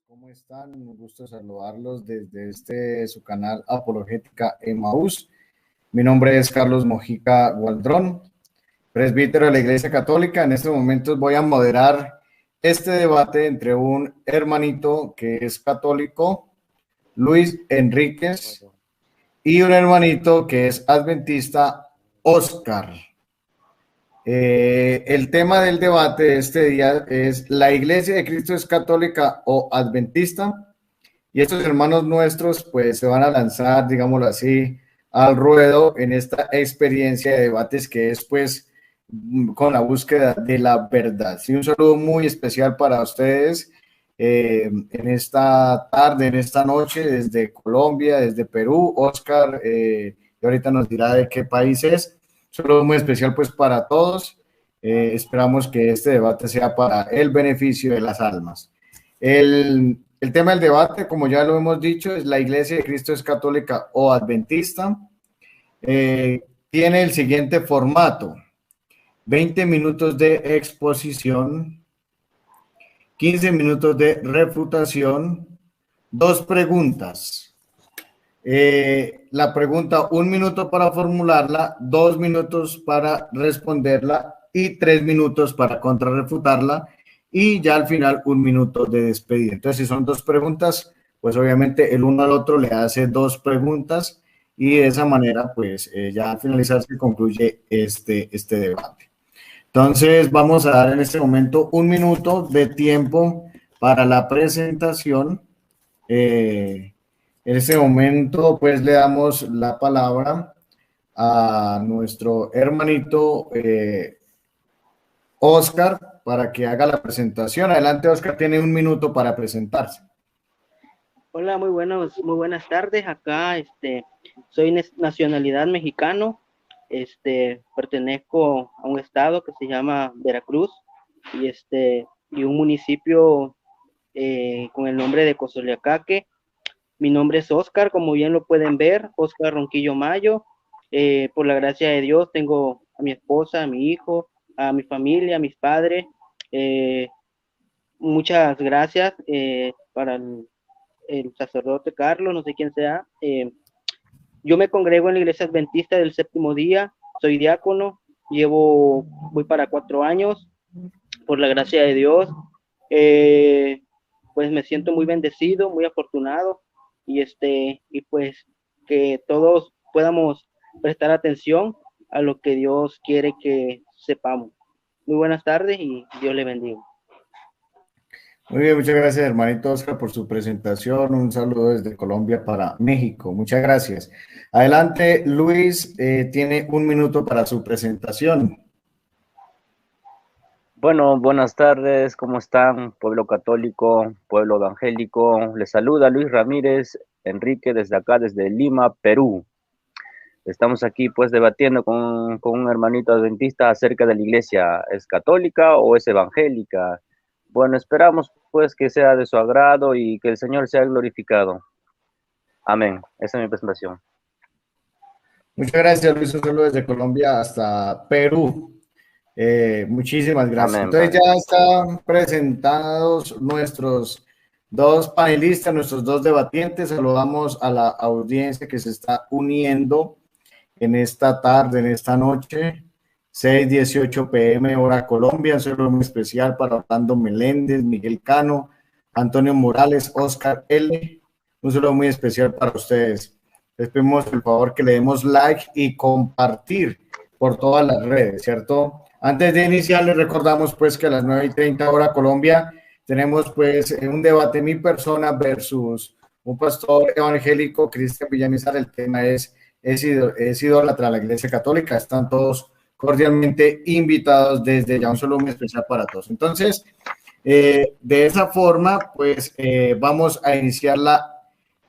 ¿Cómo están? Un gusto saludarlos desde su canal Apologética Emaús. Mi nombre es Carlos Mojica Gualdrón, presbítero de la Iglesia Católica. En estos momentos voy a moderar este debate entre un hermanito que es católico, Luis Enríquez, y un hermanito que es adventista, Oscar. El tema del debate de este día es: ¿la Iglesia de Cristo es católica o adventista? Y estos hermanos nuestros pues se van a lanzar, digámoslo así, al ruedo en esta experiencia de debates que es pues con la búsqueda de la verdad. Sí, un saludo muy especial para ustedes en esta tarde, en esta noche, desde Colombia, desde Perú. Oscar, y ahorita nos dirá de qué país es. Un saludo muy especial pues para todos. Esperamos que este debate sea para el beneficio de las almas. El tema del debate, como ya lo hemos dicho, es: ¿la Iglesia de Cristo es católica o adventista? Tiene el siguiente formato: 20 minutos de exposición, 15 minutos de refutación, 2 preguntas. La pregunta, 1 minuto para formularla, 2 minutos para responderla y 3 minutos para contrarrefutarla, y ya al final 1 minuto de despedida. Entonces, si son 2 preguntas, pues obviamente el uno al otro le hace 2 preguntas, y de esa manera, pues ya al finalizar se concluye este debate. Entonces, vamos a dar en este momento 1 minuto de tiempo para la presentación. En ese momento, pues le damos la palabra a nuestro hermanito Oscar para que haga la presentación. Adelante, Oscar, tiene 1 minuto para presentarse. Hola, muy buenas tardes. Acá, soy nacionalidad mexicano. Pertenezco a un estado que se llama Veracruz y un municipio con el nombre de Cozoleacaque. Mi nombre es Oscar, como bien lo pueden ver, Oscar Ronquillo Mayo. Por la gracia de Dios tengo a mi esposa, a mi hijo, a mi familia, a mis padres. Muchas gracias para el sacerdote Carlos, no sé quién sea. Yo me congrego en la Iglesia Adventista del Séptimo Día, soy diácono, voy para 4 años, por la gracia de Dios. Pues me siento muy bendecido, muy afortunado, y pues que todos podamos prestar atención a lo que Dios quiere que sepamos. Muy buenas tardes y Dios le bendiga. Muy bien, muchas gracias, hermanito Oscar, por su presentación. Un saludo desde Colombia para México. Muchas gracias. Adelante, Luis, tiene 1 minuto para su presentación. Bueno, buenas tardes, ¿cómo están? Pueblo católico, pueblo evangélico. Les saluda Luis Ramírez Enrique desde acá, desde Lima, Perú. Estamos aquí pues debatiendo con un hermanito adventista acerca de la iglesia. ¿Es católica o es evangélica? Bueno, esperamos pues que sea de su agrado y que el Señor sea glorificado. Amén. Esa es mi presentación. Muchas gracias, Luis. Un saludo desde Colombia hasta Perú. Muchísimas gracias. Amén, Entonces Padre. ya están presentados nuestros dos panelistas, nuestros dos debatientes. Saludamos a la audiencia que se está uniendo en esta tarde, en esta noche, 6:18 p.m. hora Colombia. Un saludo muy especial para Orlando Meléndez, Miguel Cano, Antonio Morales, Oscar L. Un saludo muy especial para ustedes. Les pedimos el favor que le demos like y compartir por todas las redes, ¿cierto? Antes de iniciar, les recordamos pues que a las 9:30 hora Colombia tenemos pues un debate mi persona versus un pastor evangélico, Cristian Villamizar. El tema es idólatra a la Iglesia Católica. Están todos cordialmente invitados desde ya. Un saludo muy especial para todos. Entonces, de esa forma, pues vamos a iniciar la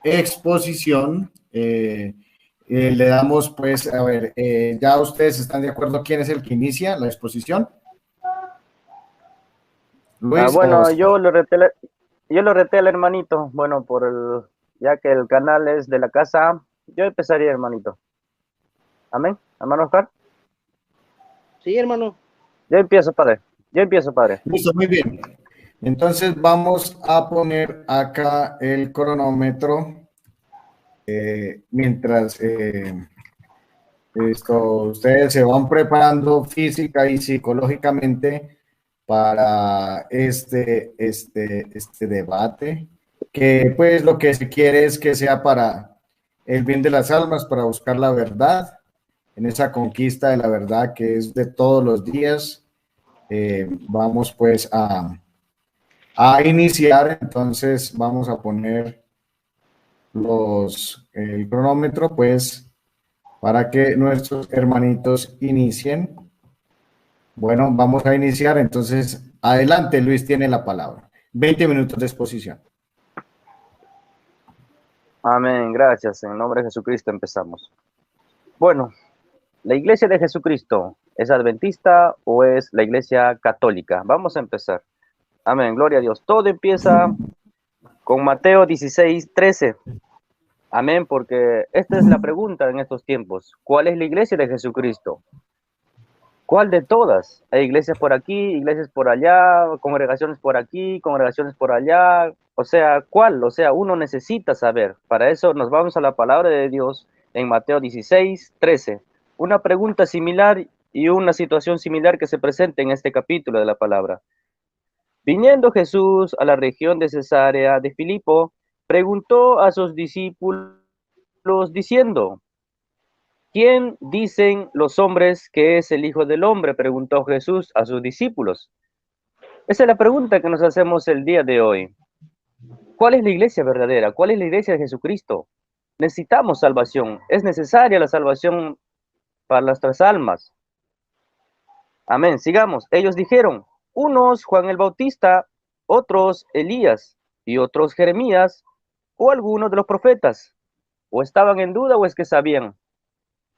exposición. Le damos, pues, a ver, ya ustedes están de acuerdo quién es el que inicia la exposición. Luis o Bueno, Oscar. yo lo reté al hermanito. Bueno, ya que el canal es de la casa, yo empezaría, hermanito. Amén, hermano Oscar. Sí, hermano. Yo empiezo, Padre. Yo empiezo, Padre. Listo, muy bien. Entonces vamos a poner acá el cronómetro mientras ustedes se van preparando física y psicológicamente para este debate, que pues lo que se quiere es que sea para el bien de las almas, para buscar la verdad, en esa conquista de la verdad que es de todos los días. Vamos pues a iniciar, entonces vamos a poner el cronómetro pues para que nuestros hermanitos inicien. Bueno, vamos a iniciar. Entonces, adelante, Luis tiene la palabra. 20 minutos de exposición. Amén, gracias. En nombre de Jesucristo empezamos. Bueno, ¿la iglesia de Jesucristo es adventista o es la iglesia católica? Vamos a empezar. Amén, gloria a Dios. Todo empieza con Mateo 16:13. Amén, porque esta es la pregunta en estos tiempos. ¿Cuál es la iglesia de Jesucristo? ¿Cuál de todas? Hay iglesias por aquí, iglesias por allá, congregaciones por aquí, congregaciones por allá. O sea, ¿cuál? O sea, uno necesita saber. Para eso nos vamos a la palabra de Dios en Mateo 16:13. Una pregunta similar y una situación similar que se presenta en este capítulo de la palabra. Viniendo Jesús a la región de Cesarea de Filipo, preguntó a sus discípulos diciendo: ¿Quién dicen los hombres que es el Hijo del Hombre?, preguntó Jesús a sus discípulos. Esa es la pregunta que nos hacemos el día de hoy. ¿Cuál es la iglesia verdadera? ¿Cuál es la iglesia de Jesucristo? Necesitamos salvación. Es necesaria la salvación para nuestras almas. Amén. Sigamos. Ellos dijeron, unos Juan el Bautista, otros Elías y otros Jeremías o algunos de los profetas. ¿O estaban en duda o es que sabían?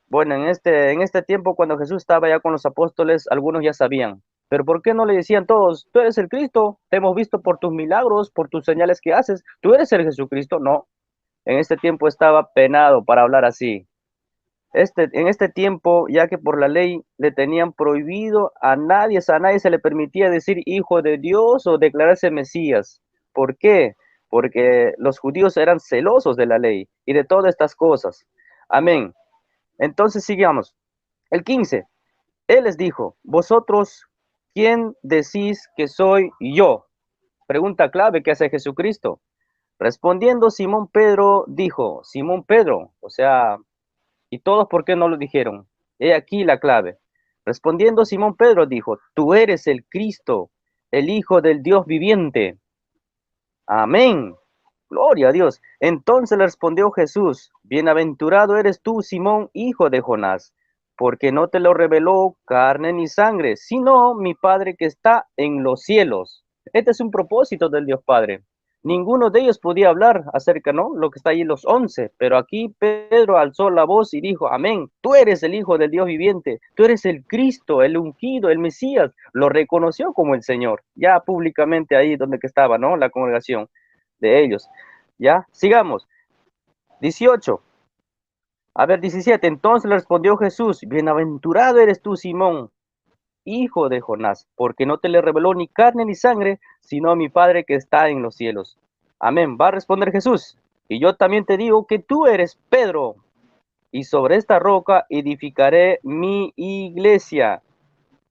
Bueno, en este tiempo cuando Jesús estaba ya con los apóstoles, algunos ya sabían. Pero ¿por qué no le decían todos, tú eres el Cristo, te hemos visto por tus milagros, por tus señales que haces, tú eres el Jesucristo? No, en este tiempo estaba penado para hablar así. En este tiempo, ya que por la ley le tenían prohibido a nadie se le permitía decir hijo de Dios o declararse Mesías. ¿Por qué? Porque los judíos eran celosos de la ley y de todas estas cosas. Amén. Entonces sigamos. El 15. Él les dijo, vosotros, ¿quién decís que soy yo? Pregunta clave que hace Jesucristo. Respondiendo Simón Pedro, dijo, Simón Pedro, o sea, ¿y todos por qué no lo dijeron? He aquí la clave. Respondiendo Simón Pedro, dijo, tú eres el Cristo, el Hijo del Dios viviente. Amén. Gloria a Dios. Entonces le respondió Jesús, bienaventurado eres tú, Simón, hijo de Jonás, porque no te lo reveló carne ni sangre, sino mi Padre que está en los cielos. Este es un propósito del Dios Padre. Ninguno de ellos podía hablar acerca, ¿no? Lo que está ahí los 11, pero aquí Pedro alzó la voz y dijo, amén, tú eres el Hijo del Dios viviente, tú eres el Cristo, el ungido, el Mesías. Lo reconoció como el Señor, ya públicamente ahí donde que estaba, ¿no? La congregación de ellos. Ya, sigamos. 18. A ver, 17. Entonces le respondió Jesús, bienaventurado eres tú, Simón, hijo de Jonás, porque no te le reveló ni carne ni sangre, sino mi Padre que está en los cielos. Amén. Va a responder Jesús. Y yo también te digo que tú eres Pedro, y sobre esta roca edificaré mi iglesia.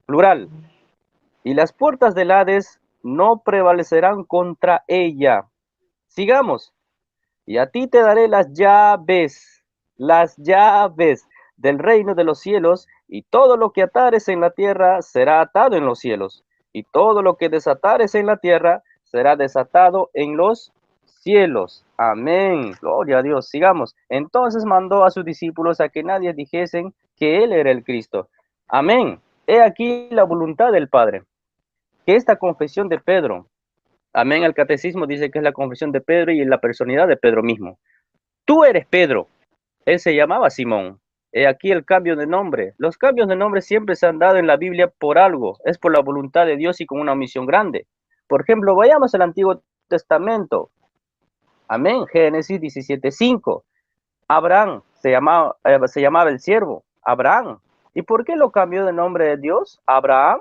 Plural. Y las puertas del Hades no prevalecerán contra ella. Sigamos. Y a ti te daré las llaves del reino de los cielos, y todo lo que atares en la tierra será atado en los cielos, y todo lo que desatares en la tierra será desatado en los cielos. Amén. Gloria a Dios. Sigamos. Entonces mandó a sus discípulos a que nadie dijesen que él era el Cristo. Amén. He aquí la voluntad del Padre, que esta confesión de Pedro, amén, el catecismo dice que es la confesión de Pedro y la personalidad de Pedro mismo. Tú eres Pedro. Él se llamaba Simón. He aquí el cambio de nombre. Los cambios de nombre siempre se han dado en la Biblia por algo. Es por la voluntad de Dios y con una misión grande. Por ejemplo, vayamos al Antiguo Testamento. Amén. Génesis 17:5. Abraham se llamaba el siervo. Abraham. ¿Y por qué lo cambió de nombre de Dios? Abraham.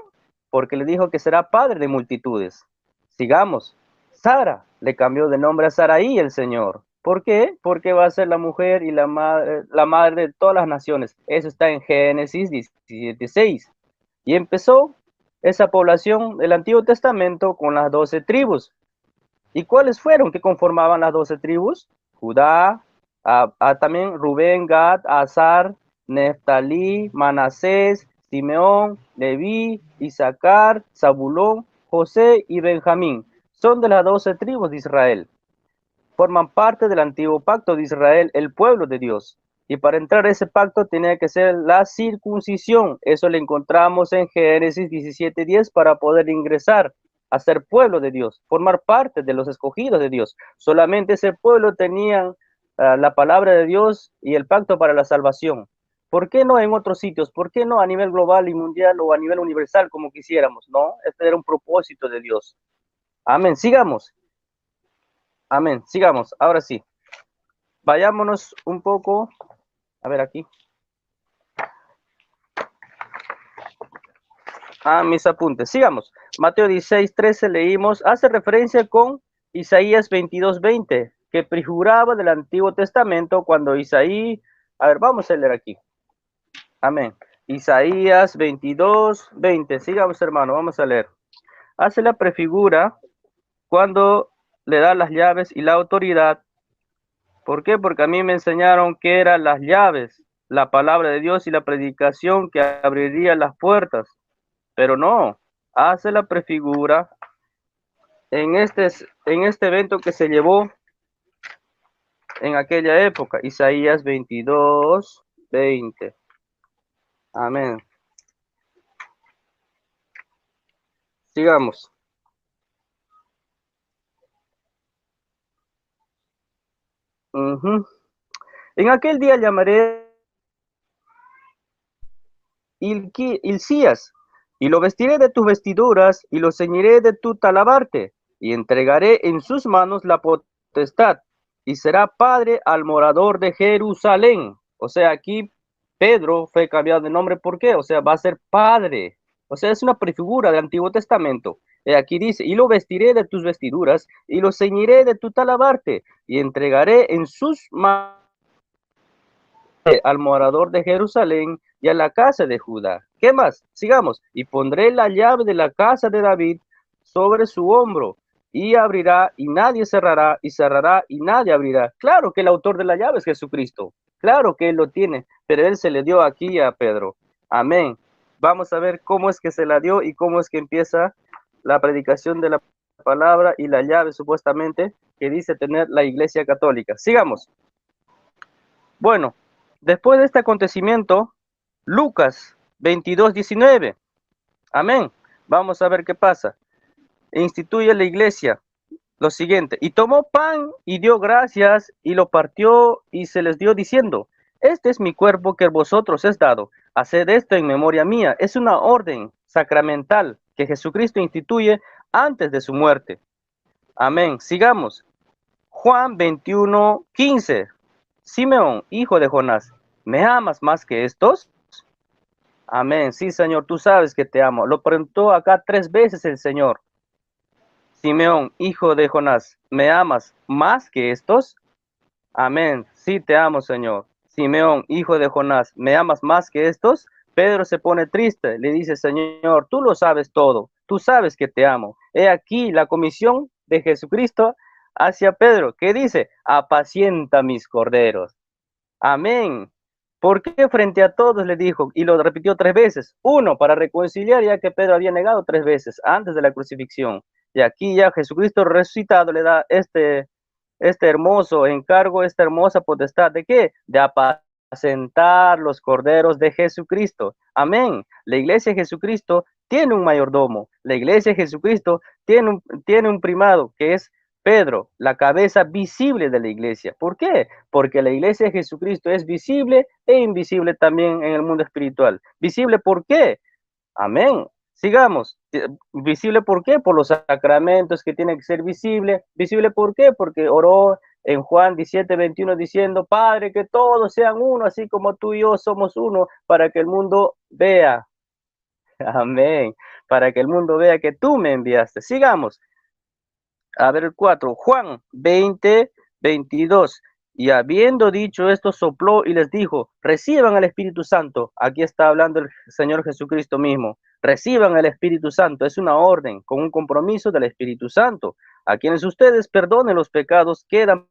Porque le dijo que será padre de multitudes. Sigamos. Sara le cambió de nombre a Saraí el Señor. ¿Por qué? Porque va a ser la mujer y la madre de todas las naciones. Eso está en Génesis 17:6. Y empezó esa población del Antiguo Testamento con las 12 tribus. ¿Y cuáles fueron que conformaban las 12 tribus? Judá, también Rubén, Gad, Azar, Neftalí, Manasés, Simeón, Leví, Isaacar, Zabulón, José y Benjamín. Son de las 12 tribus de Israel. Forman parte del antiguo pacto de Israel, el pueblo de Dios. Y para entrar a ese pacto tenía que ser la circuncisión. Eso lo encontramos en Génesis 17:10 para poder ingresar a ser pueblo de Dios, formar parte de los escogidos de Dios. Solamente ese pueblo tenía la palabra de Dios y el pacto para la salvación. ¿Por qué no en otros sitios? ¿Por qué no a nivel global y mundial o a nivel universal como quisiéramos? No, este era un propósito de Dios. Amén. Sigamos. Amén. Sigamos. Ahora sí. Vayámonos un poco. A ver aquí. Mis apuntes. Sigamos. Mateo 16:13 leímos. Hace referencia con Isaías 22:20, que prejuraba del Antiguo Testamento cuando Isaías. A ver, vamos a leer aquí. Amén. Isaías 22:20. Sigamos, hermano. Vamos a leer. Hace la prefigura cuando le da las llaves y la autoridad. ¿Por qué? Porque a mí me enseñaron que eran las llaves, la palabra de Dios y la predicación que abriría las puertas. Pero no, hace la prefigura en este evento que se llevó en aquella época. Isaías 22:20. Amén. Sigamos. En aquel día llamaré Hilcías, y lo vestiré de tus vestiduras, y lo ceñiré de tu talabarte, y entregaré en sus manos la potestad, y será padre al morador de Jerusalén. O sea, aquí Pedro fue cambiado de nombre, ¿por qué? O sea, va a ser padre. O sea, es una prefigura del Antiguo Testamento. Aquí dice, y lo vestiré de tus vestiduras, y lo ceñiré de tu talabarte, y entregaré en sus manos al morador de Jerusalén y a la casa de Judá. ¿Qué más? Sigamos. Y pondré la llave de la casa de David sobre su hombro, y abrirá y nadie cerrará, y cerrará y nadie abrirá. Claro que el autor de la llave es Jesucristo. Claro que él lo tiene, pero él se le dio aquí a Pedro. Amén. Vamos a ver cómo es que se la dio y cómo es que empieza la predicación de la palabra y la llave supuestamente que dice tener la Iglesia Católica. Sigamos. Bueno, después de este acontecimiento, Lucas 22:19. Amén. Vamos a ver qué pasa. Instituye la iglesia lo siguiente. Y tomó pan y dio gracias y lo partió y se les dio diciendo, este es mi cuerpo que vosotros es dado. Haced esto en memoria mía. Es una orden sacramental que Jesucristo instituye antes de su muerte. Amén. Sigamos. Juan 21:15. Simeón, hijo de Jonás, ¿me amas más que estos? Amén. Sí, Señor, tú sabes que te amo. Lo preguntó acá 3 veces el Señor. Simeón, hijo de Jonás, ¿me amas más que estos? Amén. Sí, te amo, Señor. Simeón, hijo de Jonás, ¿me amas más que estos? Pedro se pone triste, le dice, Señor, tú lo sabes todo, tú sabes que te amo. He aquí la comisión de Jesucristo hacia Pedro, que dice, apacienta mis corderos. Amén. ¿Por qué frente a todos le dijo? Y lo repitió 3 veces. Uno, para reconciliar, ya que Pedro había negado 3 veces antes de la crucifixión. Y aquí ya Jesucristo resucitado le da este hermoso encargo, esta hermosa potestad. ¿De qué? De apacentar los corderos de Jesucristo. Amén. La iglesia de Jesucristo tiene un mayordomo. La iglesia de Jesucristo tiene un primado, que es Pedro, la cabeza visible de la iglesia. ¿Por qué? Porque la iglesia de Jesucristo es visible e invisible también en el mundo espiritual. ¿Visible por qué? Amén. Sigamos. ¿Visible por qué? Por los sacramentos que tienen que ser visible. ¿Visible por qué? Porque oró en Juan 17:21 diciendo, Padre, que todos sean uno, así como tú y yo somos uno, para que el mundo vea. Amén. Para que el mundo vea que tú me enviaste. Sigamos. A ver el 4, Juan 20:22. Y habiendo dicho esto, sopló y les dijo, reciban el Espíritu Santo. Aquí está hablando el Señor Jesucristo mismo. Reciban el Espíritu Santo. Es una orden con un compromiso del Espíritu Santo. A quienes ustedes perdonen los pecados, quedan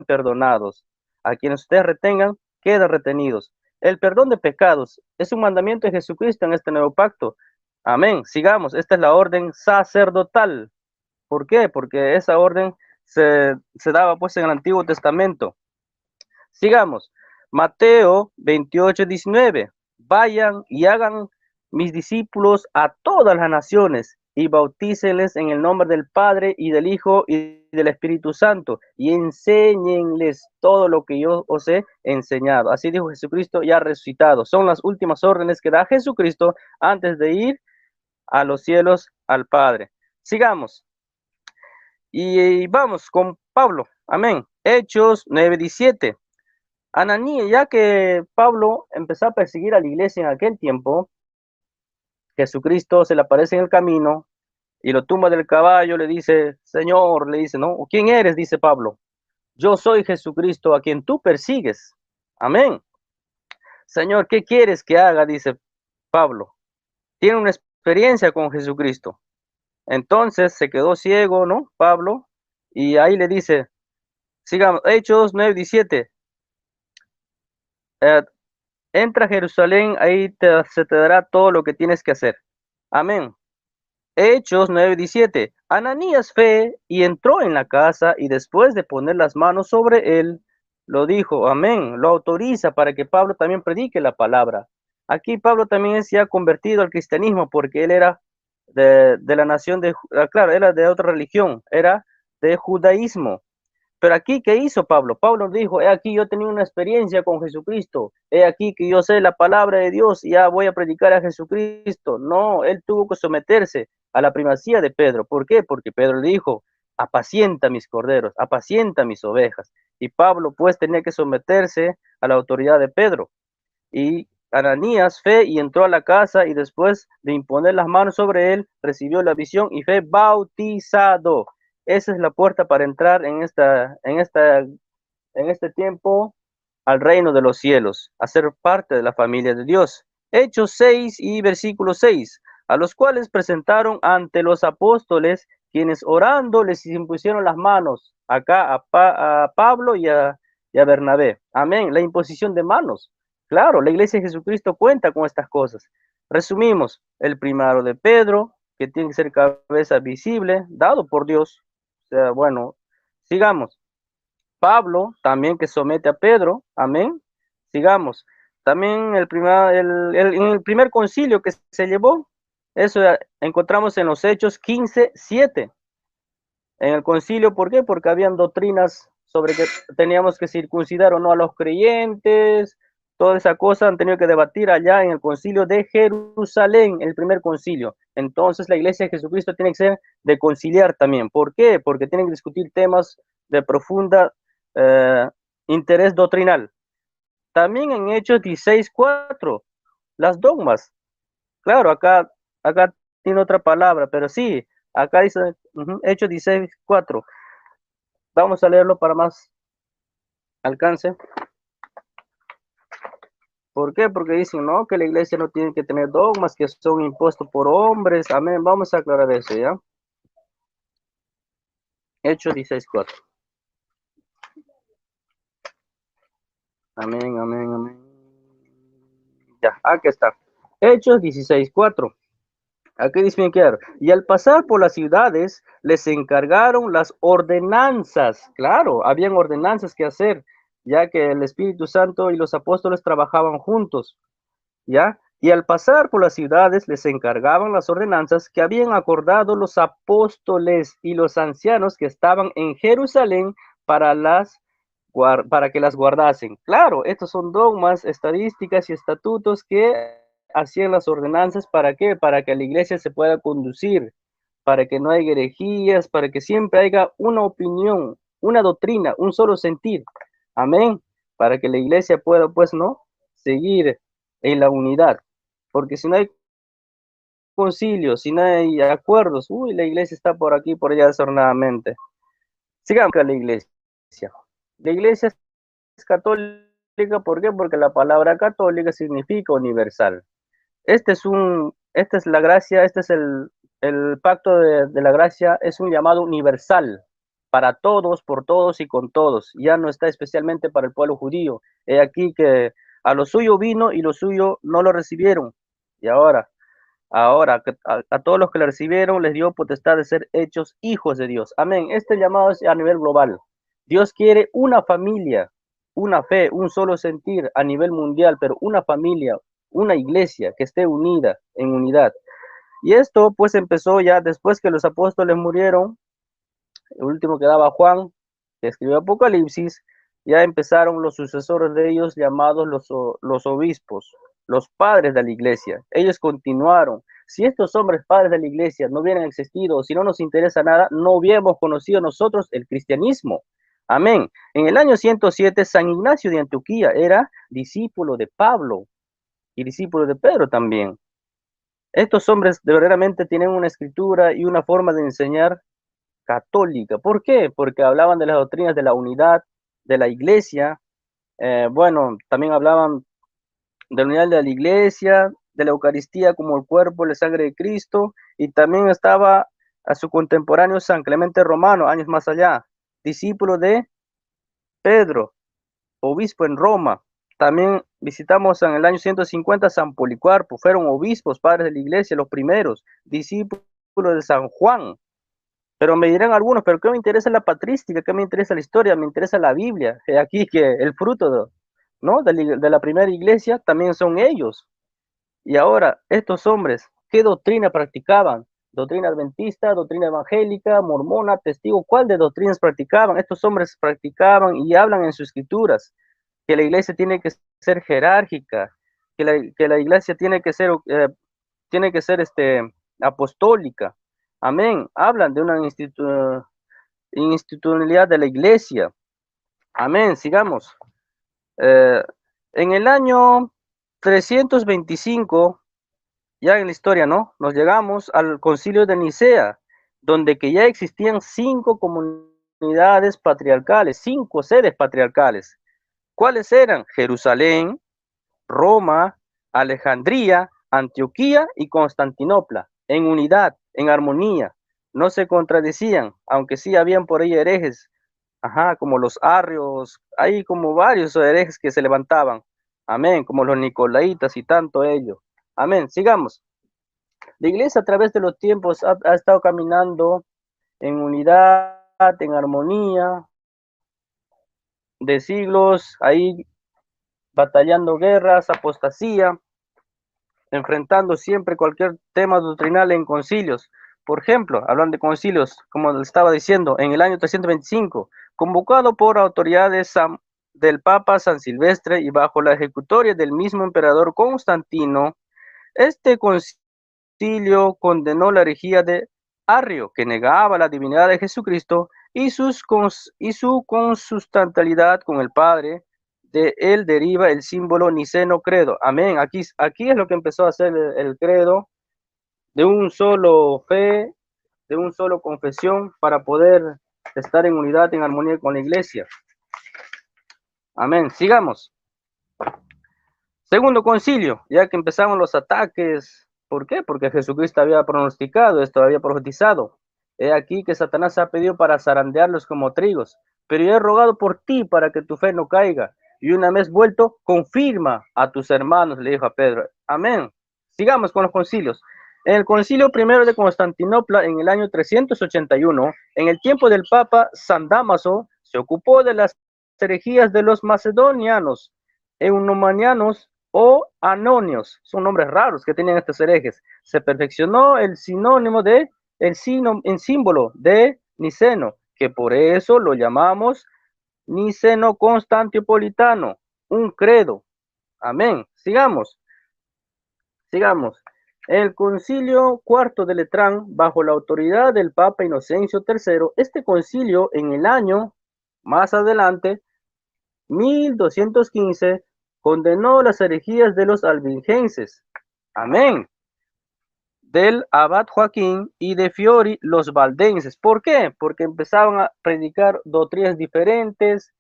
perdonados. A quienes ustedes retengan, quedan retenidos. El perdón de pecados es un mandamiento de Jesucristo en este nuevo pacto. Amén. Sigamos. Esta es la orden sacerdotal. ¿Por qué? Porque esa orden se daba pues en el Antiguo Testamento. Sigamos. Mateo 28:19. Vayan y hagan mis discípulos a todas las naciones y bautícenles en el nombre del Padre y del Hijo y del Espíritu Santo y enséñenles todo lo que yo os he enseñado. Así dijo Jesucristo ya resucitado. Son las últimas órdenes que da Jesucristo antes de ir a los cielos al Padre. Sigamos. Y vamos con Pablo, amén. Hechos 9:17. Ananías, ya que Pablo empezó a perseguir a la iglesia en aquel tiempo, Jesucristo se le aparece en el camino y lo tumba del caballo, le dice, Señor, le dice, ¿no? ¿Quién eres? Dice Pablo. Yo soy Jesucristo a quien tú persigues. Amén. Señor, ¿qué quieres que haga? Dice Pablo. Tiene una experiencia con Jesucristo. Entonces se quedó ciego, ¿no? Pablo, y ahí le dice, sigamos, Hechos 9:17. Entra a Jerusalén, ahí se te dará todo lo que tienes que hacer. Amén. Hechos 9:17. Ananías fue y entró en la casa y después de poner las manos sobre él, lo dijo. Amén. Lo autoriza para que Pablo también predique la palabra. Aquí Pablo también se ha convertido al cristianismo porque él era de la nación de, claro, era de otra religión, era de judaísmo. Pero aquí, ¿qué hizo Pablo? Pablo dijo, he aquí yo tenía una experiencia con Jesucristo, he aquí que yo sé la palabra de Dios y ya voy a predicar a Jesucristo. No, él tuvo que someterse a la primacía de Pedro. ¿Por qué? Porque Pedro le dijo, apacienta mis corderos, apacienta mis ovejas. Y Pablo pues tenía que someterse a la autoridad de Pedro. Y Ananías fue y entró a la casa y después de imponer las manos sobre él, recibió la visión y fue bautizado. Esa es la puerta para entrar en este tiempo al reino de los cielos, a ser parte de la familia de Dios. Hechos 6 y versículo 6, a los cuales presentaron ante los apóstoles, quienes orando les impusieron las manos, acá a Pablo y a Bernabé. Amén, la imposición de manos. Claro, la iglesia de Jesucristo cuenta con estas cosas. Resumimos, el primado de Pedro, que tiene que ser cabeza visible, dado por Dios. O sea, bueno, sigamos. Pablo también que somete a Pedro, amén. Sigamos. También en el primer concilio que se llevó, eso encontramos en los Hechos 15:7. En el concilio, ¿por qué? Porque habían doctrinas sobre que teníamos que circuncidar o no a los creyentes, toda esa cosa han tenido que debatir allá en el concilio de Jerusalén, el primer concilio. Entonces la iglesia de Jesucristo tiene que ser de conciliar también. ¿Por qué? Porque tienen que discutir temas de profunda interés doctrinal. También en Hechos 16:4, las dogmas. Claro, acá tiene otra palabra, pero sí, acá dice Hechos 16:4. Vamos a leerlo para más alcance. ¿Por qué? Porque dicen, no, que la iglesia no tiene que tener dogmas que son impuestos por hombres. Amén. Vamos a aclarar eso, ¿ya? Hechos 16:4. Amén, amén, amén. Ya, aquí está. Hechos 16:4. Aquí dice que y al pasar por las ciudades les encargaron las ordenanzas. Claro, habían ordenanzas que hacer, ya que el Espíritu Santo y los apóstoles trabajaban juntos, ¿ya? Y al pasar por las ciudades les encargaban las ordenanzas que habían acordado los apóstoles y los ancianos que estaban en Jerusalén para para que las guardasen. Claro, estos son dogmas, estadísticas y estatutos que hacían las ordenanzas. ¿Para qué? Para que la iglesia se pueda conducir, para que no haya herejías, para que siempre haya una opinión, una doctrina, un solo sentir. Amén. Para que la iglesia pueda, pues, ¿no? Seguir en la unidad. Porque si no hay concilios, si no hay acuerdos, uy, la iglesia está por aquí, por allá desordenadamente. Sigamos con la iglesia. La iglesia es católica, ¿por qué? Porque la palabra católica significa universal. Esta es la gracia, este es el pacto de la gracia, es un llamado universal para todos, por todos y con todos. Ya no está especialmente para el pueblo judío. He aquí que a lo suyo vino y lo suyo no lo recibieron. Y ahora a todos los que le recibieron les dio potestad de ser hechos hijos de Dios. Amén. Este llamado es a nivel global. Dios quiere una familia, una fe, un solo sentir a nivel mundial, pero una familia, una iglesia que esté unida, en unidad. Y esto pues empezó ya después que los apóstoles murieron. El último que daba Juan, que escribió Apocalipsis. Ya empezaron los sucesores de ellos llamados los obispos, los padres de la iglesia. Ellos continuaron. Si estos hombres padres de la iglesia no hubieran existido, si no nos interesa nada, no hubiéramos conocido nosotros el cristianismo. Amén. En el año 107, San Ignacio de Antioquía era discípulo de Pablo y discípulo de Pedro también. Estos hombres verdaderamente tienen una escritura y una forma de enseñar católica. ¿Por qué? Porque hablaban de las doctrinas de la unidad de la iglesia. Bueno, también hablaban de la unidad de la iglesia, de la Eucaristía como el cuerpo y la sangre de Cristo, y también estaba a su contemporáneo San Clemente Romano, años más allá, discípulo de Pedro, obispo en Roma. También visitamos en el año 150 San Policarpo, fueron obispos, padres de la iglesia, los primeros, discípulos de San Juan. Pero me dirán algunos, ¿pero qué me interesa la patrística? ¿Qué me interesa la historia? Me interesa la Biblia. Aquí que el fruto ¿no? de la primera iglesia también son ellos. Y ahora, estos hombres, ¿qué doctrina practicaban? Doctrina adventista, doctrina evangélica, mormona, testigo. ¿Cuál de doctrinas practicaban? Estos hombres practicaban y hablan en sus escrituras que la iglesia tiene que ser jerárquica, que la iglesia tiene que ser apostólica. Amén. Hablan de una institucionalidad de la iglesia. Amén. Sigamos. En el año 325, ya en la historia, ¿no? Nos llegamos al concilio de Nicea, donde que ya existían 5 comunidades patriarcales, 5 sedes patriarcales. ¿Cuáles eran? Jerusalén, Roma, Alejandría, Antioquía y Constantinopla, en unidad, en armonía, no se contradecían, aunque sí habían por ahí herejes, como los arrios, hay como varios herejes que se levantaban, amén, como los nicolaitas y tanto ello, amén, sigamos. La iglesia a través de los tiempos ha estado caminando en unidad, en armonía, de siglos, ahí batallando guerras, apostasía, enfrentando siempre cualquier tema doctrinal en concilios. Por ejemplo, hablando de concilios, como le estaba diciendo, en el año 325, convocado por autoridades del Papa San Silvestre y bajo la ejecutoria del mismo emperador Constantino, este concilio condenó la herejía de Arrio, que negaba la divinidad de Jesucristo y su consustancialidad con el Padre, de él deriva el símbolo niceno credo. Amén. Aquí es lo que empezó a hacer el credo, de un solo fe, de un solo confesión, para poder estar en unidad, en armonía con la iglesia. Amén. Sigamos. Segundo concilio, ya que empezamos los ataques. ¿Por qué? Porque Jesucristo había pronosticado esto, había profetizado. He aquí que Satanás ha pedido para zarandearlos como trigos, pero yo he rogado por ti para que tu fe no caiga. Y una vez vuelto, confirma a tus hermanos, le dijo a Pedro. Amén. Sigamos con los concilios. En el concilio primero de Constantinopla, en el año 381, en el tiempo del Papa San Dámaso, se ocupó de las herejías de los macedonianos, eunomanianos o anonios. Son nombres raros que tenían estos herejes. Se perfeccionó el sinónimo de el símbolo de Niceno, que por eso lo llamamos Niceno Constantinopolitano, un credo. Amén. Sigamos. El concilio cuarto de Letrán, bajo la autoridad del Papa Inocencio III, este concilio en el año más adelante, 1215, condenó las herejías de los albigenses. Amén. Del abad Joaquín y de Fiori los valdenses. ¿Por qué? Porque empezaban a predicar doctrinas diferentes,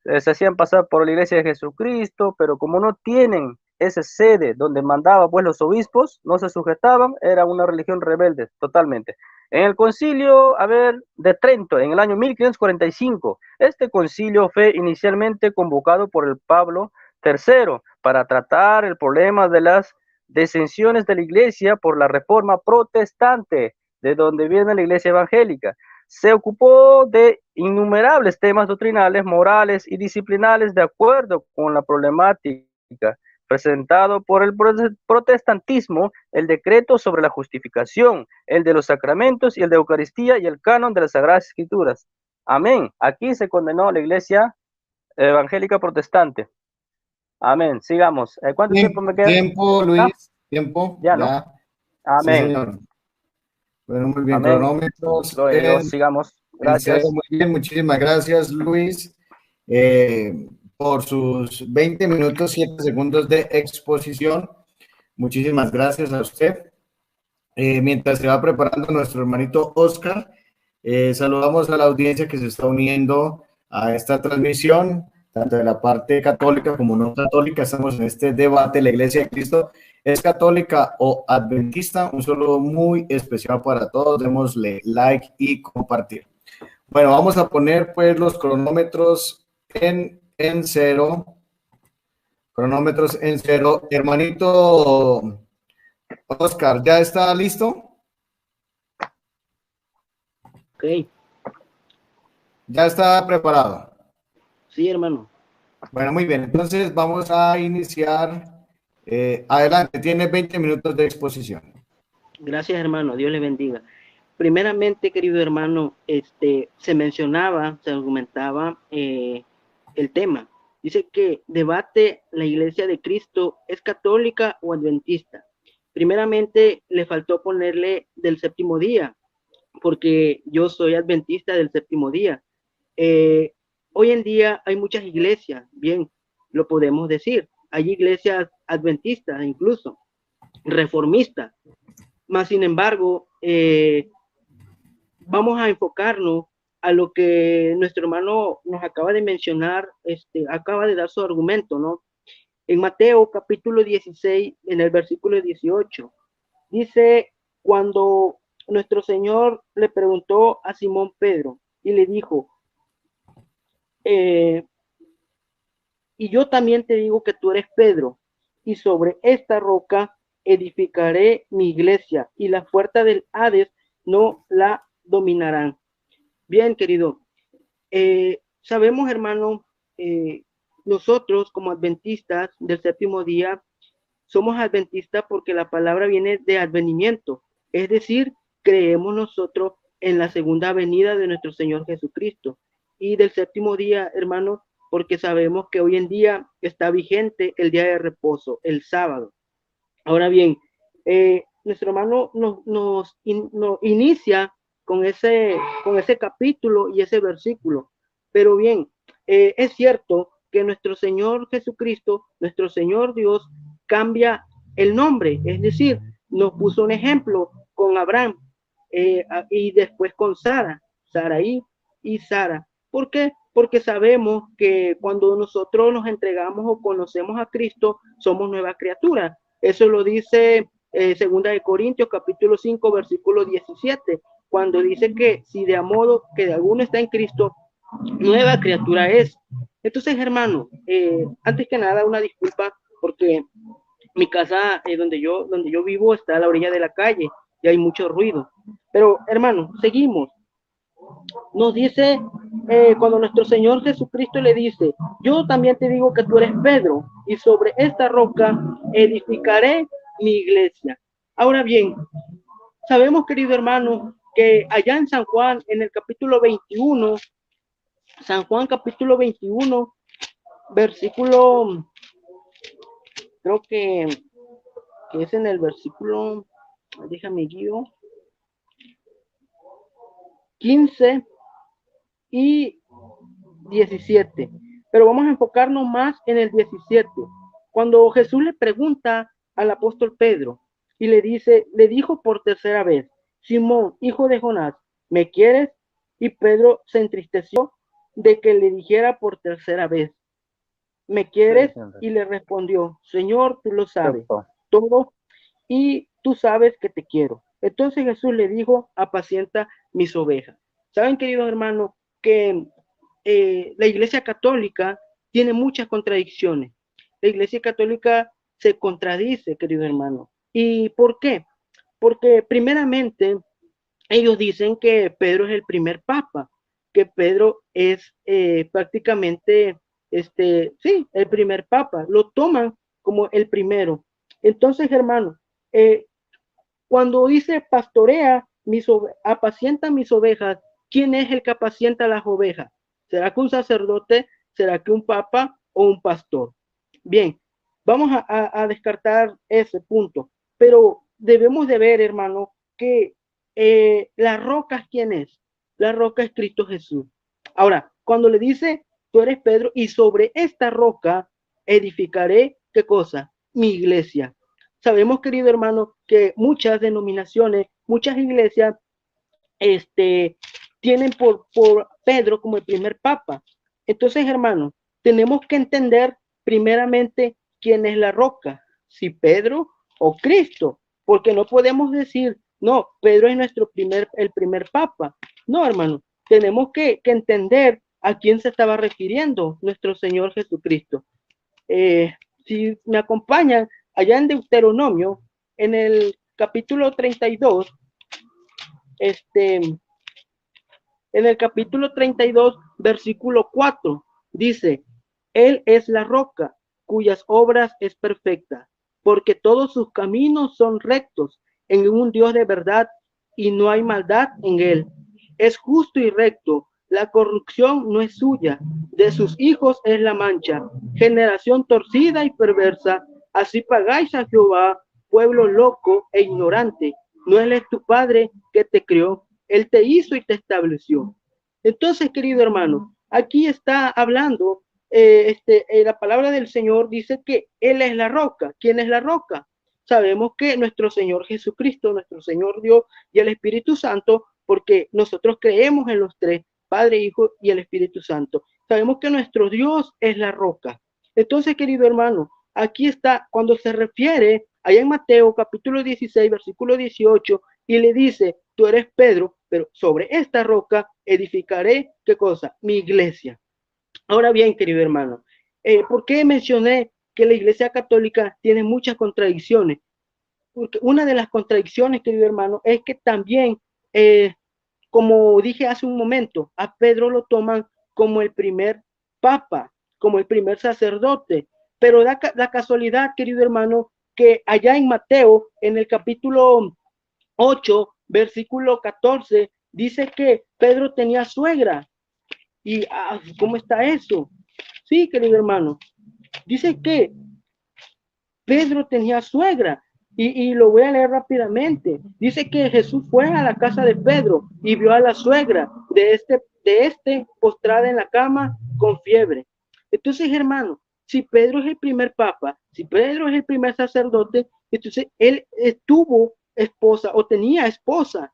se hacían pasar por la iglesia de Jesucristo, pero como no tienen esa sede donde mandaba pues los obispos, no se sujetaban, era una religión rebelde totalmente. En el concilio, de Trento, en el año 1545, este concilio fue inicialmente convocado por el Pablo III para tratar el problema de las disensiones de la iglesia por la reforma protestante, de donde viene la iglesia evangélica. Se ocupó de innumerables temas doctrinales, morales y disciplinales de acuerdo con la problemática presentado por el protestantismo, el decreto sobre la justificación, el de los sacramentos y el de Eucaristía y el canon de las Sagradas Escrituras. Amén. Aquí se condenó la iglesia evangélica protestante. Amén. Sigamos. ¿Cuánto tiempo me queda? Tiempo, Luis. Tiempo. Ya, ¿no? Sí, Amén. señor. Bueno, muy bien. Amén. Cronómetros. Sigamos. Gracias. Muy bien, muchísimas gracias, Luis, por sus 20 minutos, 7 segundos de exposición. Muchísimas gracias a usted. Mientras se va preparando nuestro hermanito Oscar, saludamos a la audiencia que se está uniendo a esta transmisión, tanto de la parte católica como no católica. Estamos en este debate. La Iglesia de Cristo es católica o adventista. Un saludo muy especial para todos. Démosle like y compartir. Bueno, vamos a poner pues los cronómetros en cero. Cronómetros en cero. Hermanito Oscar, ¿ya está listo? Ok. ¿Ya está preparado? Sí, hermano. Bueno, muy bien. Entonces vamos a iniciar. Adelante, tiene 20 minutos de exposición. Gracias, hermano. Dios le bendiga. Primeramente, querido hermano, se mencionaba, se argumentaba el tema. Dice que debate la Iglesia de Cristo, ¿es católica o adventista? Primeramente, le faltó ponerle del séptimo día, porque yo soy adventista del séptimo día. Hoy en día hay muchas iglesias, bien, lo podemos decir. Hay iglesias adventistas, incluso reformistas. Más sin embargo, vamos a enfocarnos a lo que nuestro hermano nos acaba de mencionar, acaba de dar su argumento, ¿no? En Mateo capítulo 16, en el versículo 18, dice, cuando nuestro Señor le preguntó a Simón Pedro y le dijo, y yo también te digo que tú eres Pedro, y sobre esta roca edificaré mi iglesia, y la puerta del Hades no la dominarán. Bien, querido, sabemos, hermano, nosotros como adventistas del séptimo día, somos adventistas porque la palabra viene de advenimiento, es decir, creemos nosotros en la segunda venida de nuestro Señor Jesucristo. Y del séptimo día, hermano, porque sabemos que hoy en día está vigente el día de reposo, el sábado. Ahora bien, nuestro hermano nos inicia con ese capítulo y ese versículo. Pero bien, es cierto que nuestro Señor Jesucristo, nuestro Señor Dios, cambia el nombre, es decir, nos puso un ejemplo con Abraham y después con Saraí y Sara. ¿Por qué? Porque sabemos que cuando nosotros nos entregamos o conocemos a Cristo, somos nueva criatura. Eso lo dice Segunda de Corintios, capítulo 5, versículo 17, cuando dice que si de modo que de alguno está en Cristo, nueva criatura es. Entonces, hermano, antes que nada, una disculpa, porque mi casa donde yo vivo está a la orilla de la calle y hay mucho ruido. Pero, hermano, seguimos. Nos dice, cuando nuestro Señor Jesucristo le dice, yo también te digo que tú eres Pedro, y sobre esta roca edificaré mi iglesia. Ahora bien, sabemos, querido hermano, que allá en San Juan, en el capítulo 21, San Juan capítulo 21, versículo, creo que es en el versículo, déjame guío, 15 y 17, pero vamos a enfocarnos más en el 17, cuando Jesús le pregunta al apóstol Pedro y le dijo por tercera vez, Simón, hijo de Jonás, ¿me quieres? Y Pedro se entristeció de que le dijera por tercera vez, ¿me quieres? Y le respondió, Señor, tú lo sabes todo y tú sabes que te quiero. Entonces Jesús le dijo, apacienta mis ovejas. Saben, queridos hermanos, que la Iglesia Católica tiene muchas contradicciones. La Iglesia Católica se contradice, querido hermano. ¿Y por qué? Porque primeramente ellos dicen que Pedro es el primer papa, que Pedro es prácticamente, sí, el primer papa, lo toman como el primero. Entonces, hermano, cuando dice pastorea, apacienta mis ovejas, ¿quién es el que apacienta las ovejas? ¿Será que un sacerdote? ¿Será que un papa o un pastor? Bien, vamos a descartar ese punto, pero debemos de ver, hermano, que la roca, ¿quién es? La roca es Cristo Jesús. Ahora, cuando le dice, tú eres Pedro, y sobre esta roca edificaré, ¿qué cosa? Mi iglesia. Sabemos, querido hermano, que muchas denominaciones, muchas iglesias, tienen por Pedro como el primer papa. Entonces, hermano, tenemos que entender primeramente quién es la roca, si Pedro o Cristo, porque no podemos decir, no, Pedro es el primer papa. No, hermano, tenemos que entender a quién se estaba refiriendo nuestro Señor Jesucristo. Si me acompañan allá en Deuteronomio, en el capítulo 32, en el capítulo 32, versículo 4, dice, Él es la roca, cuyas obras es perfecta, porque todos sus caminos son rectos, en un Dios de verdad, y no hay maldad en Él. Es justo y recto, la corrupción no es suya, de sus hijos es la mancha, generación torcida y perversa, así pagáis a Jehová, pueblo loco e ignorante. No él es tu padre que te crió, él te hizo y te estableció. Entonces, querido hermano, aquí está hablando, la palabra del Señor dice que Él es la roca. ¿Quién es la roca? Sabemos que nuestro Señor Jesucristo, nuestro Señor Dios y el Espíritu Santo, porque nosotros creemos en los tres, Padre, Hijo y el Espíritu Santo. Sabemos que nuestro Dios es la roca. Entonces, querido hermano, aquí está, cuando se refiere allá en Mateo capítulo 16, versículo 18, y le dice, tú eres Pedro, pero sobre esta roca edificaré, ¿qué cosa? Mi iglesia. Ahora bien, querido hermano, ¿por qué mencioné que la Iglesia Católica tiene muchas contradicciones? Porque una de las contradicciones, querido hermano, es que también, como dije hace un momento, a Pedro lo toman como el primer papa, como el primer sacerdote, pero da la casualidad, querido hermano, que allá en Mateo, en el capítulo 8, versículo 14, dice que Pedro tenía suegra. Y ¿cómo está eso? Sí, querido hermano, dice que Pedro tenía suegra. Y lo voy a leer rápidamente. Dice que Jesús fue a la casa de Pedro y vio a la suegra de este postrada en la cama con fiebre. Entonces, hermano, si Pedro es el primer papa, si Pedro es el primer sacerdote, entonces él tuvo esposa o tenía esposa,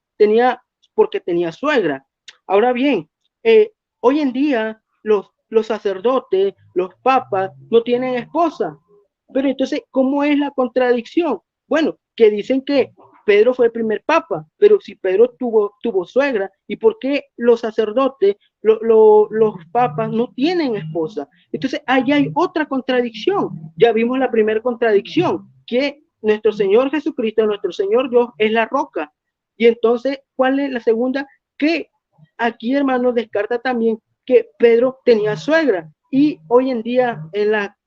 porque tenía suegra. Ahora bien, hoy en día los sacerdotes, los papas, no tienen esposa. Pero entonces, ¿cómo es la contradicción? Bueno, que dicen que Pedro fue el primer papa, pero si Pedro tuvo suegra, ¿y por qué los sacerdotes, los papas no tienen esposa? Entonces, ahí hay otra contradicción. Ya vimos la primera contradicción, que nuestro Señor Jesucristo, nuestro Señor Dios, es la roca. Y entonces, ¿cuál es la segunda? Que aquí, hermano, descarta también que Pedro tenía suegra. Y hoy en día, en la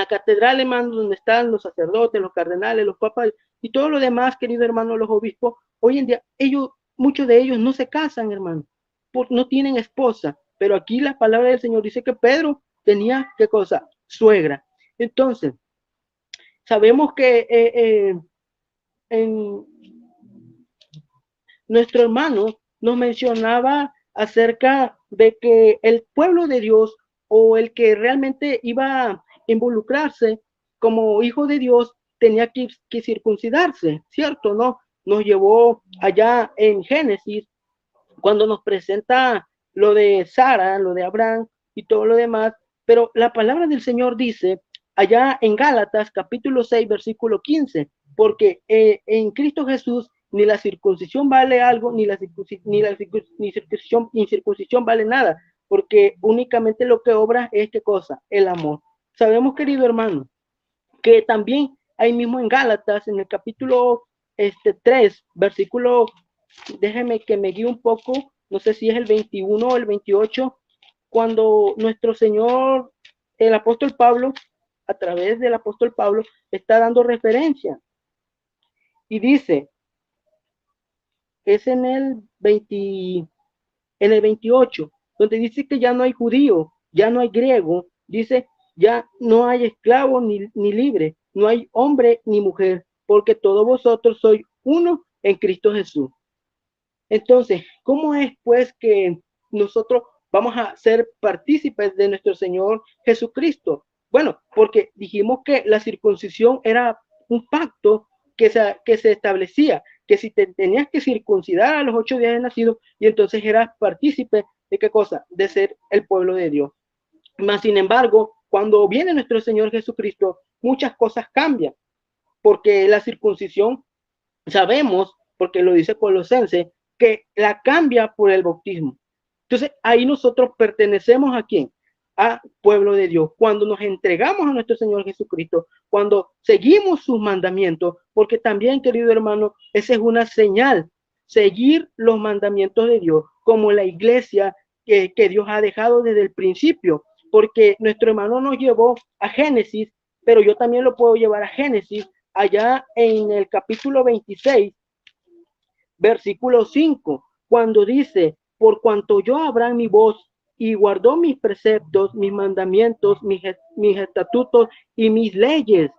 catedral, hermano, donde están los sacerdotes, los cardenales, los papas y todo lo demás, querido hermano, los obispos, hoy en día, muchos de ellos no se casan, hermano, no tienen esposa. Pero aquí la palabra del Señor dice que Pedro tenía, ¿qué cosa? Suegra. Entonces, sabemos que en nuestro hermano nos mencionaba acerca de que el pueblo de Dios o el que realmente iba a involucrarse como hijo de Dios tenía que circuncidarse, ¿cierto? ¿No? Nos llevó allá en Génesis cuando nos presenta lo de Sara, lo de Abraham y todo lo demás, pero la palabra del Señor dice allá en Gálatas capítulo 6 versículo 15, porque en Cristo Jesús ni la circuncisión vale algo, ni la incircuncisión vale nada, porque únicamente lo que obra es ¿qué cosa? El amor. Sabemos, querido hermano, que también ahí mismo en Gálatas, en el capítulo 3, versículo, déjeme que me guíe un poco, no sé si es el 21 o el 28, cuando nuestro Señor, el apóstol Pablo, a través del apóstol Pablo, está dando referencia. Y dice, es en el 28, donde dice que ya no hay judío, ya no hay griego, dice, ya no hay esclavo ni libre, no hay hombre ni mujer, porque todos vosotros sois uno en Cristo Jesús. Entonces, ¿cómo es pues que nosotros vamos a ser partícipes de nuestro Señor Jesucristo? Bueno, porque dijimos que la circuncisión era un pacto que se establecía, que si te tenías que circuncidar a los 8 días de nacido, y entonces eras partícipe de qué cosa, de ser el pueblo de Dios. Mas, sin embargo, cuando viene nuestro Señor Jesucristo, muchas cosas cambian, porque la circuncisión, sabemos, porque lo dice Colosenses, que la cambia por el bautismo. Entonces, ahí nosotros pertenecemos ¿a quién? A pueblo de Dios. Cuando nos entregamos a nuestro Señor Jesucristo, cuando seguimos sus mandamientos, porque también, querido hermano, esa es una señal, seguir los mandamientos de Dios, como la iglesia que Dios ha dejado desde el principio, porque nuestro hermano nos llevó a Génesis, pero yo también lo puedo llevar a Génesis, allá en el capítulo 26, versículo 5, cuando dice, por cuanto yo Abraham mi voz y guardó mis preceptos, mis mandamientos, mis estatutos y mis leyes.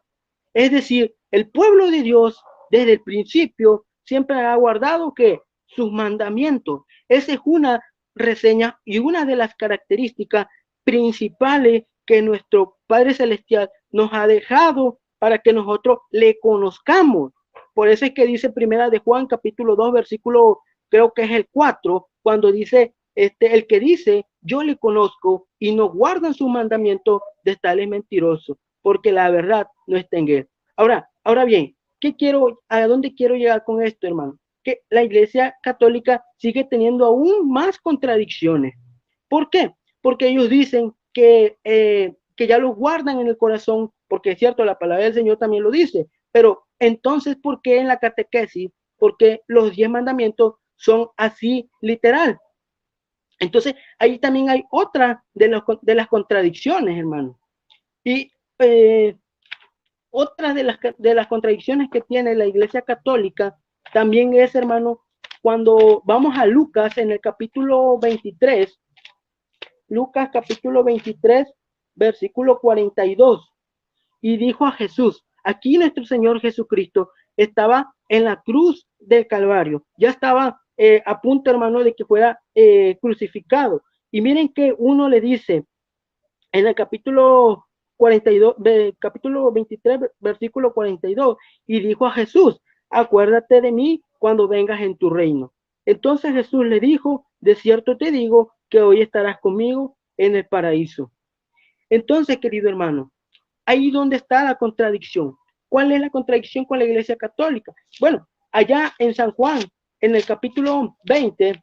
Es decir, el pueblo de Dios desde el principio siempre ha guardado que sus mandamientos. Esa es una reseña y una de las características principales que nuestro Padre Celestial nos ha dejado para que nosotros le conozcamos. Por eso es que dice primera de Juan capítulo 2 versículo, creo que es el 4, cuando dice, el que dice, yo le conozco y no guardan su mandamiento, de tal es mentiroso, porque la verdad no está en él. Ahora bien, ¿a dónde quiero llegar con esto, hermano? Que la Iglesia Católica sigue teniendo aún más contradicciones. ¿Por qué? Porque ellos dicen que ya los guardan en el corazón, porque es cierto, la palabra del Señor también lo dice, pero entonces, ¿por qué en la catequesis? Porque los 10 mandamientos son así literal. Entonces, ahí también hay otra de las contradicciones, hermano. Y otra de las contradicciones que tiene la Iglesia Católica también es, hermano, cuando vamos a Lucas en el capítulo 23, Lucas capítulo 23, versículo 42, y dijo a Jesús, aquí nuestro Señor Jesucristo estaba en la cruz del Calvario, ya estaba a punto, hermano, de que fuera crucificado. Y miren que uno le dice, en el capítulo 42, capítulo 23, versículo 42, y dijo a Jesús, acuérdate de mí cuando vengas en tu reino. Entonces Jesús le dijo, de cierto te digo que hoy estarás conmigo en el paraíso. Entonces, querido hermano, ahí donde está la contradicción. ¿Cuál es la contradicción con la Iglesia Católica? Bueno, allá en San Juan, en el capítulo 20,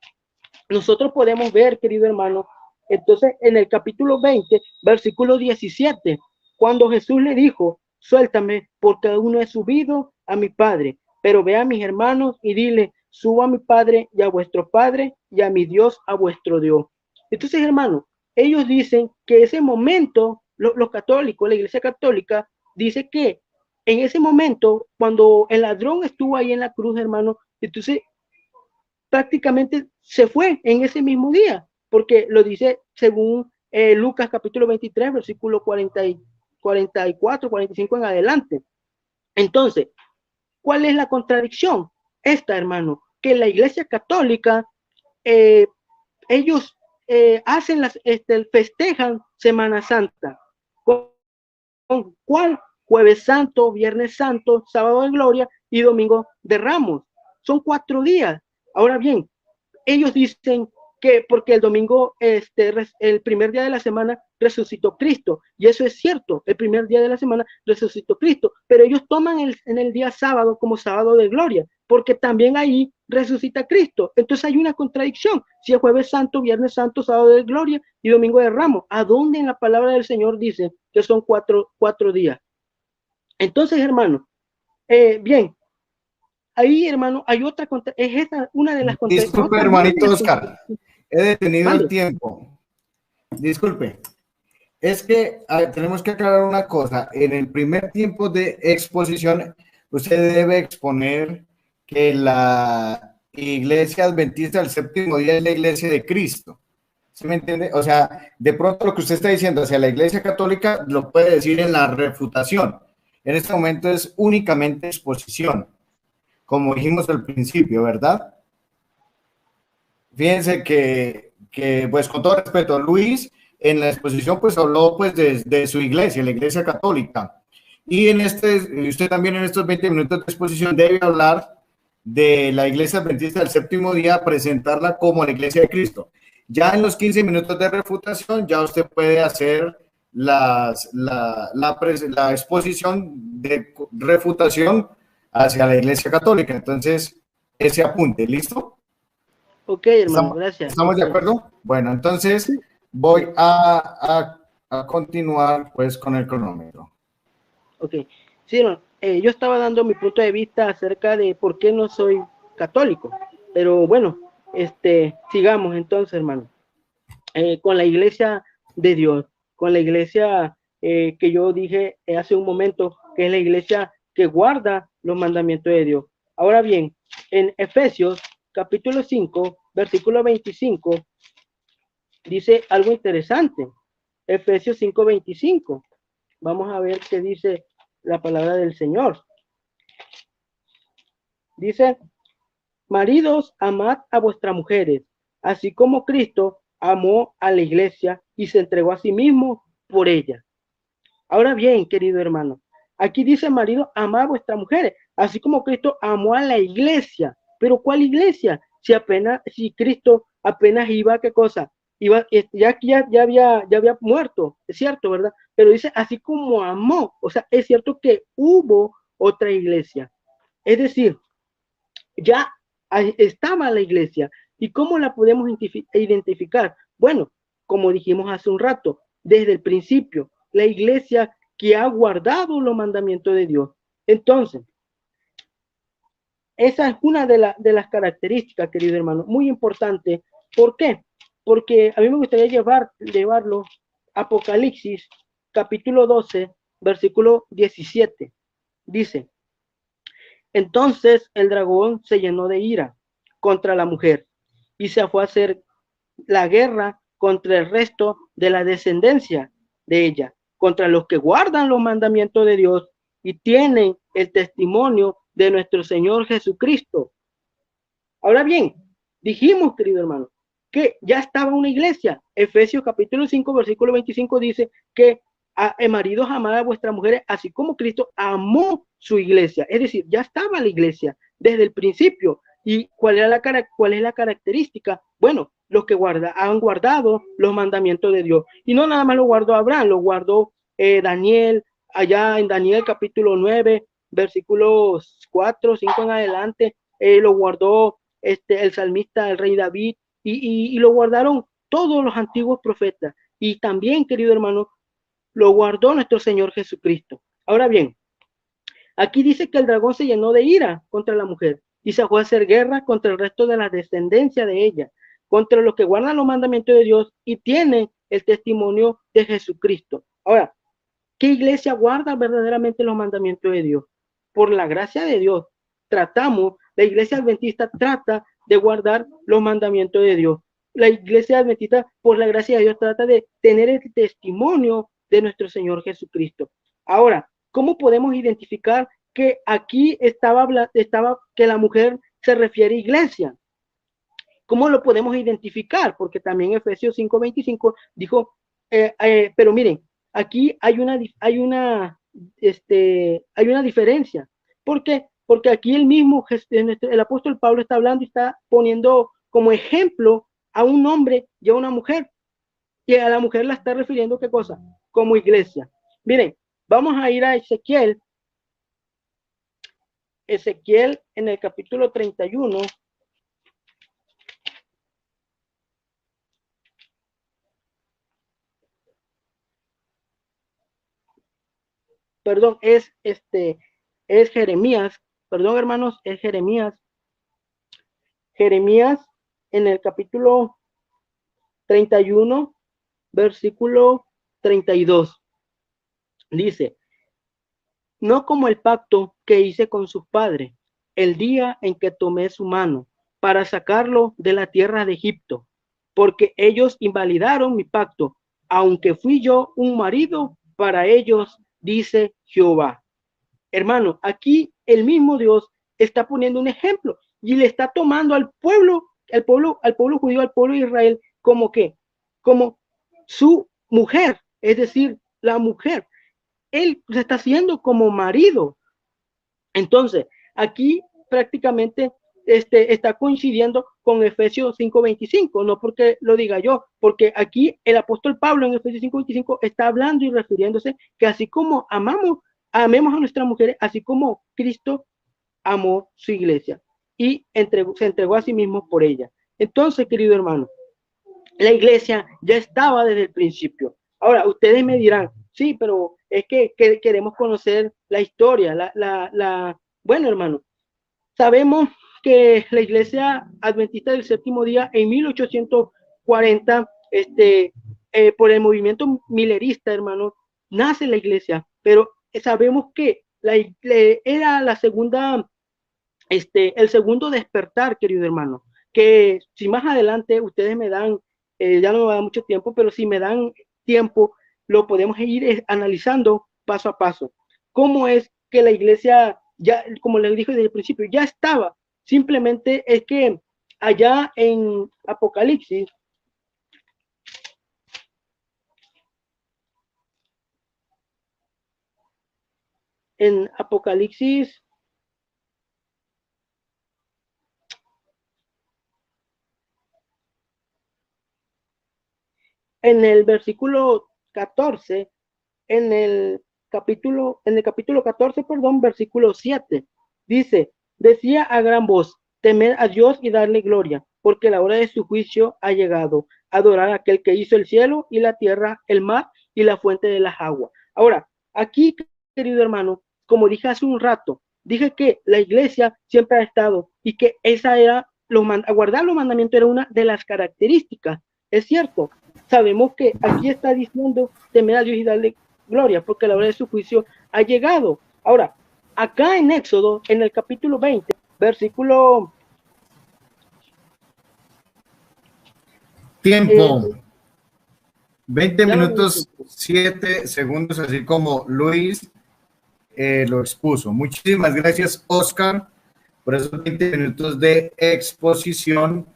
nosotros podemos ver, querido hermano, entonces en el capítulo 20, versículo 17, cuando Jesús le dijo, suéltame, porque aún no he subido a mi Padre, pero ve a mis hermanos y dile, subo a mi Padre y a vuestro Padre y a mi Dios a vuestro Dios. Entonces, hermano, ellos dicen que ese momento, los católicos, la Iglesia Católica, dice que en ese momento, cuando el ladrón estuvo ahí en la cruz, hermano, entonces prácticamente se fue en ese mismo día, porque lo dice según Lucas capítulo 23, versículo 44, 45 en adelante. Entonces, ¿cuál es la contradicción? Esta, hermano, que la Iglesia Católica, ellos hacen festejan Semana Santa. ¿Cuál? Jueves Santo, Viernes Santo, Sábado de Gloria y Domingo de Ramos. Son 4 días. Ahora bien, ellos dicen que porque el domingo, el primer día de la semana resucitó Cristo, y eso es cierto, el primer día de la semana resucitó Cristo, pero ellos toman en el día sábado como sábado de gloria, porque también ahí resucita Cristo. Entonces hay una contradicción, si es jueves santo, viernes santo, sábado de gloria y domingo de Ramos, ¿a dónde en la palabra del Señor dice que son cuatro días? Entonces, hermano, bien, ahí, hermano, hay otra, es esta una de las contradicciones. Disculpe, hermanito Oscar, he detenido el tiempo. Disculpe. Es que tenemos que aclarar una cosa. En el primer tiempo de exposición, usted debe exponer que la Iglesia Adventista del Séptimo Día es la Iglesia de Cristo. ¿Sí me entiende? O sea, de pronto lo que usted está diciendo hacia la Iglesia Católica lo puede decir en la refutación. En este momento es únicamente exposición, como dijimos al principio, ¿verdad? Fíjense que pues con todo respeto, Luis en la exposición pues habló pues de su iglesia, la Iglesia Católica. Y usted también en estos 20 minutos de exposición debe hablar de la Iglesia Adventista del Séptimo Día, presentarla como la Iglesia de Cristo. Ya en los 15 minutos de refutación ya usted puede hacer la exposición de refutación hacia la Iglesia Católica. Entonces, ese apunte, ¿listo? Ok, hermano, gracias. ¿Estamos de acuerdo? Bueno, entonces voy a continuar pues con el cronómetro. Ok, sí, hermano, yo estaba dando mi punto de vista acerca de por qué no soy católico, pero bueno, sigamos entonces, hermano, con la iglesia de Dios, con la iglesia que yo dije hace un momento, que es la iglesia que guarda los mandamientos de Dios. Ahora bien, en Efesios capítulo 5, versículo 25, dice algo interesante. Efesios 5, 25. Vamos a ver qué dice la palabra del Señor. Dice, maridos, amad a vuestras mujeres, así como Cristo amó a la iglesia y se entregó a sí mismo por ella. Ahora bien, querido hermano, aquí dice, marido, amad a vuestras mujeres, así como Cristo amó a la iglesia. Pero ¿cuál iglesia? Si Cristo apenas iba, ¿qué cosa? Iba, ya había muerto, es cierto, ¿verdad? Pero dice, así como amó, o sea, es cierto que hubo otra iglesia. Es decir, ya estaba la iglesia. ¿Y cómo la podemos identificar? Bueno, como dijimos hace un rato, desde el principio, la iglesia que ha guardado los mandamientos de Dios. Entonces, esa es una de las características, querido hermano, muy importante. ¿Por qué? Porque a mí me gustaría llevarlo a Apocalipsis, capítulo 12, versículo 17. Dice, entonces el dragón se llenó de ira contra la mujer y se fue a hacer la guerra contra el resto de la descendencia de ella, contra los que guardan los mandamientos de Dios y tienen el testimonio de nuestro Señor Jesucristo. Ahora bien, dijimos, querido hermano, que ya estaba una iglesia. Efesios capítulo 5, versículo 25 dice que maridos, amad a vuestras mujeres, así como Cristo amó su iglesia. Es decir, ya estaba la iglesia desde el principio. ¿Y cuál es la característica? Bueno, los que han guardado los mandamientos de Dios. Y no nada más lo guardó Abraham, lo guardó Daniel, allá en Daniel capítulo 9, versículos 4, 5 en adelante, lo guardó el salmista, el rey David, y lo guardaron todos los antiguos profetas. Y también, querido hermano, lo guardó nuestro Señor Jesucristo. Ahora bien, aquí dice que el dragón se llenó de ira contra la mujer y se fue a hacer guerra contra el resto de la descendencia de ella, contra los que guardan los mandamientos de Dios y tienen el testimonio de Jesucristo. Ahora, ¿qué iglesia guarda verdaderamente los mandamientos de Dios? Por la gracia de Dios, la iglesia adventista trata de guardar los mandamientos de Dios. La iglesia adventista, por la gracia de Dios, trata de tener el testimonio de nuestro Señor Jesucristo. Ahora, ¿cómo podemos identificar que aquí estaba que la mujer se refiere a iglesia? ¿Cómo lo podemos identificar? Porque también Efesios 5:25 dijo, pero miren, aquí hay una diferencia. ¿Por qué? Porque aquí el apóstol Pablo está hablando y está poniendo como ejemplo a un hombre y a una mujer. Y a la mujer la está refiriendo, ¿qué cosa? Como iglesia. Miren, vamos a ir a Ezequiel. Ezequiel en el capítulo 31. Perdón, es Jeremías. Perdón, hermanos, es Jeremías. Jeremías en el capítulo 31, versículo 32. Dice, no como el pacto que hice con sus padres, el día en que tomé su mano para sacarlo de la tierra de Egipto, porque ellos invalidaron mi pacto, aunque fui yo un marido para ellos, dice Jehová. Hermano, aquí el mismo Dios está poniendo un ejemplo y le está tomando al pueblo judío, al pueblo de Israel, como su mujer, es decir, la mujer. Él se está haciendo como marido. Entonces, aquí prácticamente está coincidiendo con Efesios 5:25, no porque lo diga yo, porque aquí el apóstol Pablo en Efesios 5:25 está hablando y refiriéndose que así como amemos a nuestras mujeres, así como Cristo amó su iglesia y se entregó a sí mismo por ella. Entonces, querido hermano, la iglesia ya estaba desde el principio. Ahora, ustedes me dirán, sí, pero es que queremos conocer la historia. Bueno, hermano, sabemos que la iglesia adventista del séptimo día en 1840, por el movimiento milerista, hermano, nace la iglesia, pero sabemos que era la segunda, el segundo despertar, querido hermano, que si más adelante ustedes me dan, ya no me da mucho tiempo, pero si me dan tiempo, lo podemos ir analizando paso a paso. ¿Cómo es que la iglesia, ya, como les dije desde el principio, ya estaba? Simplemente es que allá en Apocalipsis, en Apocalipsis, en el versículo 14, en el capítulo 14, perdón, versículo 7, dice, decía a gran voz, temed a Dios y darle gloria, porque la hora de su juicio ha llegado. Adorar a aquel que hizo el cielo y la tierra, el mar y la fuente de las aguas. Ahora, aquí, querido hermano, como dije hace un rato, dije que la iglesia siempre ha estado y que esa era, guardar los mandamientos era una de las características. Es cierto, sabemos que aquí está diciendo temer a Dios y darle gloria, porque la hora de su juicio ha llegado. Ahora, acá en Éxodo, en el capítulo 20, versículo... Tiempo. 20 minutos, 7 segundos, así como Luis lo expuso. Muchísimas gracias, Oscar, por esos 20 minutos de exposición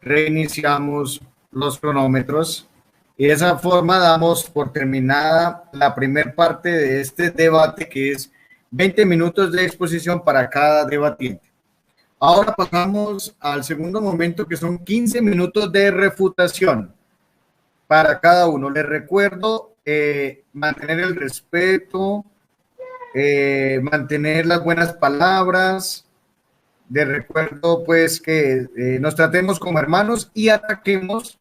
reiniciamos los cronómetros y de esa forma damos por terminada la primera parte de este debate, que es 20 minutos de exposición para cada debatiente. Ahora pasamos al segundo momento, que son 15 minutos de refutación para cada uno. Les recuerdo mantener el respeto, mantener las buenas palabras. Les recuerdo pues que nos tratemos como hermanos y ataquemos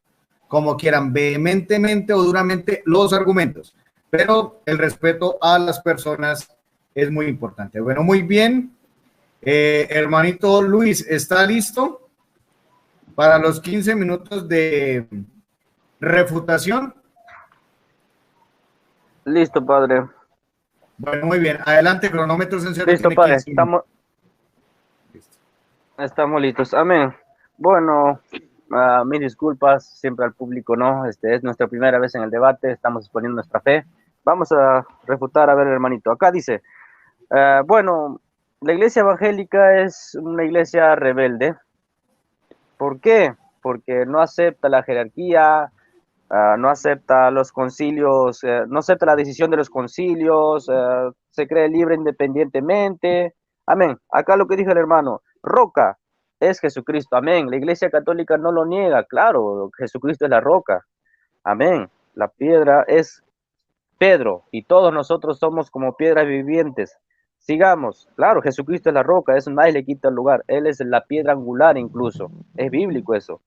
como quieran, vehementemente o duramente, los argumentos, pero el respeto a las personas es muy importante. Bueno, muy bien. Hermanito Luis, ¿está listo para los 15 minutos de refutación? Listo, padre. Bueno, muy bien. Adelante, cronómetro sencillo. Listo, padre. Estamos listos. Amén. Bueno, mis disculpas siempre al público, ¿no? Es nuestra primera vez en el debate, estamos exponiendo nuestra fe. Vamos a refutar, a ver, hermanito. Acá dice, bueno, la iglesia evangélica es una iglesia rebelde. ¿Por qué? Porque no acepta la jerarquía, no acepta los concilios, no acepta la decisión de los concilios, se cree libre independientemente. Amén. Acá lo que dijo el hermano, roca es Jesucristo. Amén. La iglesia católica no lo niega. Claro, Jesucristo es la roca. Amén. La piedra es Pedro y todos nosotros somos como piedras vivientes. Sigamos. Claro, Jesucristo es la roca, eso nadie le quita el lugar. Él es la piedra angular incluso. Es bíblico eso.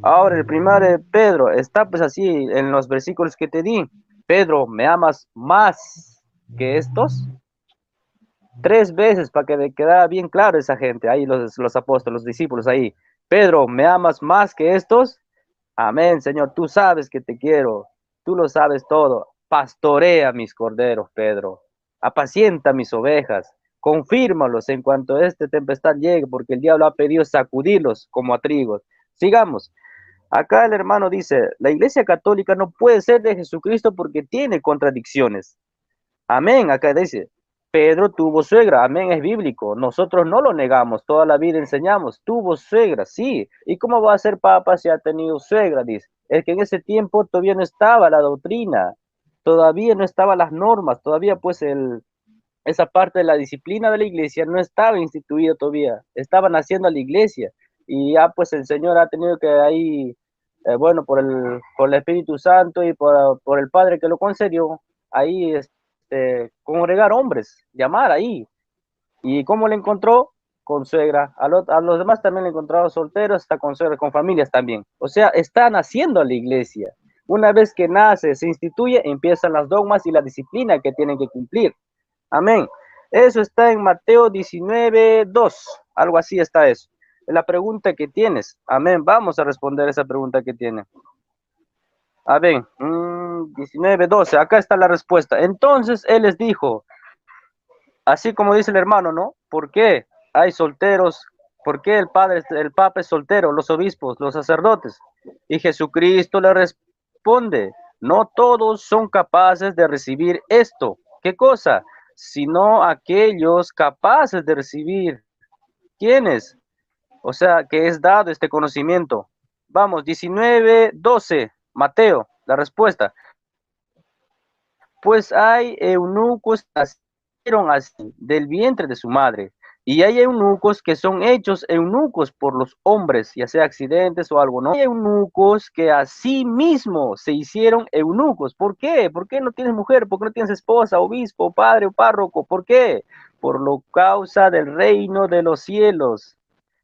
Ahora, el primer Pedro está pues así en los versículos que te di. Pedro, ¿me amas más que estos? 3 veces para que quedara bien claro esa gente, ahí los apóstoles, los discípulos ahí. Pedro, ¿me amas más que estos? Amén, Señor, tú sabes que te quiero, tú lo sabes todo. Pastorea mis corderos, Pedro. Apacienta mis ovejas. Confírmalos en cuanto esta tempestad llegue, porque el diablo ha pedido sacudirlos como a trigos. Sigamos. Acá el hermano dice, la iglesia católica no puede ser de Jesucristo porque tiene contradicciones. Amén, acá dice, Pedro tuvo suegra, amén, es bíblico, nosotros no lo negamos, toda la vida enseñamos, tuvo suegra, sí, ¿y cómo va a ser papa si ha tenido suegra? Dice, es que en ese tiempo todavía no estaba la doctrina, todavía no estaban las normas, todavía pues esa parte de la disciplina de la iglesia no estaba instituida todavía, estaban haciendo la iglesia, y ya pues el Señor ha tenido que ahí, bueno, por el Espíritu Santo y por el Padre que lo concedió, ahí congregar hombres, llamar ahí. ¿Y cómo le encontró? Con suegra. A los demás también le encontraba solteros, hasta con suegra, con familias también. O sea, están haciendo la iglesia. Una vez que nace, se instituye, empiezan las dogmas y la disciplina que tienen que cumplir. Amén. Eso está en Mateo 19:2. Algo así está eso. La pregunta que tienes. Amén. Vamos a responder esa pregunta que tiene. A ver, 19:12, acá está la respuesta. Entonces él les dijo, así como dice el hermano, ¿no? ¿Por qué hay solteros? ¿Por qué el papa es soltero, los obispos, los sacerdotes? Y Jesucristo le responde, no todos son capaces de recibir esto. ¿Qué cosa? Sino aquellos capaces de recibir. ¿Quiénes? O sea, que es dado este conocimiento. Vamos, 19:12. Mateo, la respuesta. Pues hay eunucos que nacieron así del vientre de su madre, y hay eunucos que son hechos eunucos por los hombres, ya sea accidentes o algo, ¿no? Hay eunucos que así mismo se hicieron eunucos. ¿Por qué? ¿Por qué no tienes mujer? ¿Por qué no tienes esposa, obispo, padre o párroco? ¿Por qué? Por la causa del reino de los cielos.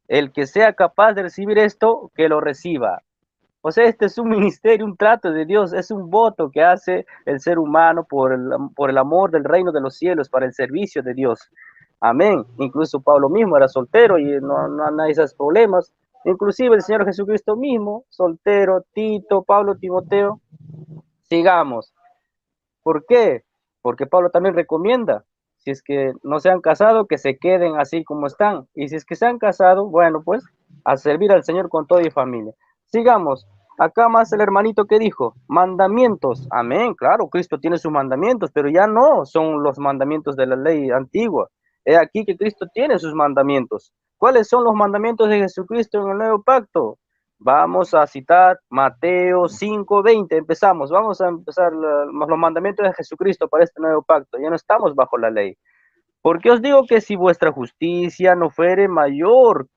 El que sea capaz de recibir esto, que lo reciba. O sea, este es un ministerio, un trato de Dios, es un voto que hace el ser humano por el amor del reino de los cielos, para el servicio de Dios. Amén. Incluso Pablo mismo era soltero y no hay esos problemas. Inclusive el Señor Jesucristo mismo, soltero, Tito, Pablo, Timoteo. Sigamos. ¿Por qué? Porque Pablo también recomienda, si es que no se han casado, que se queden así como están. Y si es que se han casado, bueno, pues a servir al Señor con toda y familia. Sigamos. Acá más el hermanito que dijo, mandamientos. Amén, claro, Cristo tiene sus mandamientos, pero ya no son los mandamientos de la ley antigua. He aquí que Cristo tiene sus mandamientos. ¿Cuáles son los mandamientos de Jesucristo en el nuevo pacto? Vamos a citar Mateo 5:20. Empezamos. Vamos a empezar los mandamientos de Jesucristo para este nuevo pacto. Ya no estamos bajo la ley. Porque os digo que si vuestra justicia no fuere mayor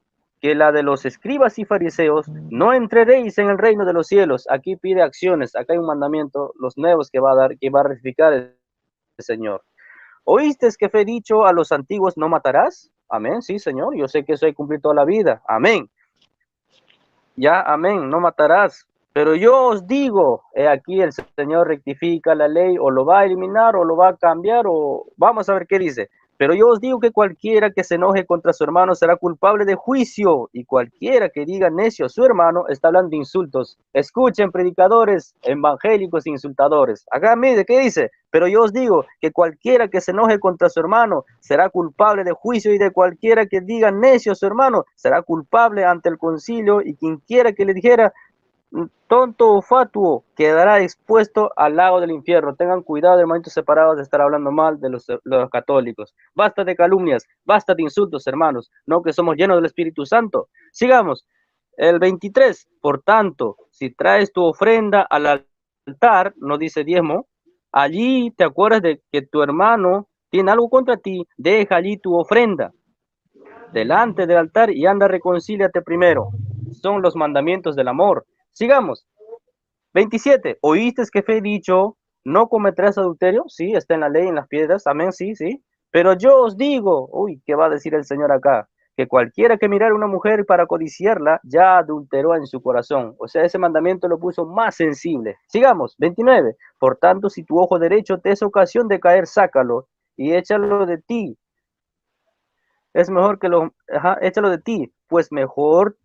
que la de los escribas y fariseos, no entraréis en el reino de los cielos. Aquí pide acciones. Acá hay un mandamiento, los nuevos que va a dar, que va a rectificar el Señor. ¿Oíste que fue dicho a los antiguos, no matarás? Amén, sí, Señor. Yo sé que eso hay que cumplir toda la vida. Amén. Ya, amén, no matarás. Pero yo os digo, aquí el Señor rectifica la ley, o lo va a eliminar, o lo va a cambiar, o vamos a ver qué dice. Pero yo os digo que cualquiera que se enoje contra su hermano será culpable de juicio, y cualquiera que diga necio a su hermano está hablando de insultos. Escuchen, predicadores, evangélicos, insultadores. Acá mire, ¿qué dice? Pero yo os digo que cualquiera que se enoje contra su hermano será culpable de juicio, y de cualquiera que diga necio a su hermano será culpable ante el concilio, y quien quiera que le dijera tonto o fatuo quedará expuesto al lago del infierno. Tengan cuidado, hermanitos separados, de estar hablando mal de los católicos. Basta de calumnias, basta de insultos, hermanos, no que somos llenos del Espíritu Santo. Sigamos. El 23, por tanto, si traes tu ofrenda al altar, no dice diezmo, allí te acuerdas de que tu hermano tiene algo contra ti, deja allí tu ofrenda delante del altar y anda, reconcíliate primero. Son los mandamientos del amor. Sigamos. 27. ¿Oíste que fue dicho, no cometerás adulterio? Sí, está en la ley, en las piedras. Amén, sí, sí. Pero yo os digo, uy, ¿qué va a decir el Señor acá? Que cualquiera que mirara a una mujer para codiciarla, ya adulteró en su corazón. O sea, ese mandamiento lo puso más sensible. Sigamos. 29. Por tanto, si tu ojo derecho te es ocasión de caer, sácalo y échalo de ti. Es mejor que échalo de ti, pues mejor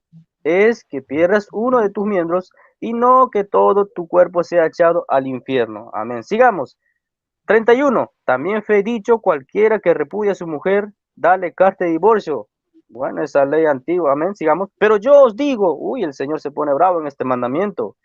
es que pierdas uno de tus miembros y no que todo tu cuerpo sea echado al infierno. Amén. Sigamos. 31. También fue dicho, cualquiera que repudia a su mujer, dale carta de divorcio. Bueno, esa ley antigua. Amén. Sigamos. Pero yo os digo, uy, el Señor se pone bravo en este mandamiento.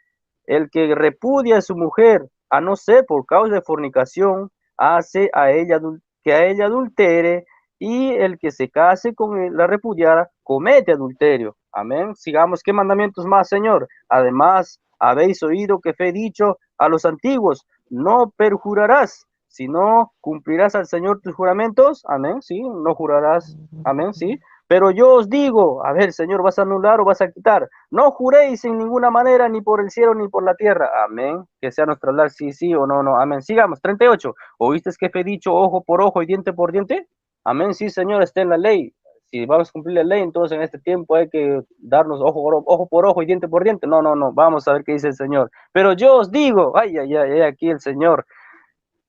El que repudia a su mujer, a no ser por causa de fornicación, hace a ella que a ella adultere, y el que se case con la repudiada comete adulterio. Amén. Sigamos. ¿Qué mandamientos más, Señor? Además, habéis oído que fue dicho a los antiguos, no perjurarás, sino cumplirás al Señor tus juramentos. Amén. Sí, no jurarás. Amén. Sí. Pero yo os digo, a ver, Señor, ¿vas a anular o vas a quitar? No juréis en ninguna manera, ni por el cielo ni por la tierra. Amén. Que sea nuestro hablar sí, sí o no, no. Amén. Sigamos. 38. ¿Oíste que fue dicho ojo por ojo y diente por diente? Amén. Sí, Señor, está en la ley. Si vamos a cumplir la ley, entonces en este tiempo hay que darnos ojo por ojo y diente por diente. No, no, no. Vamos a ver qué dice el Señor. Pero yo os digo, ay, ay, ay, aquí el Señor.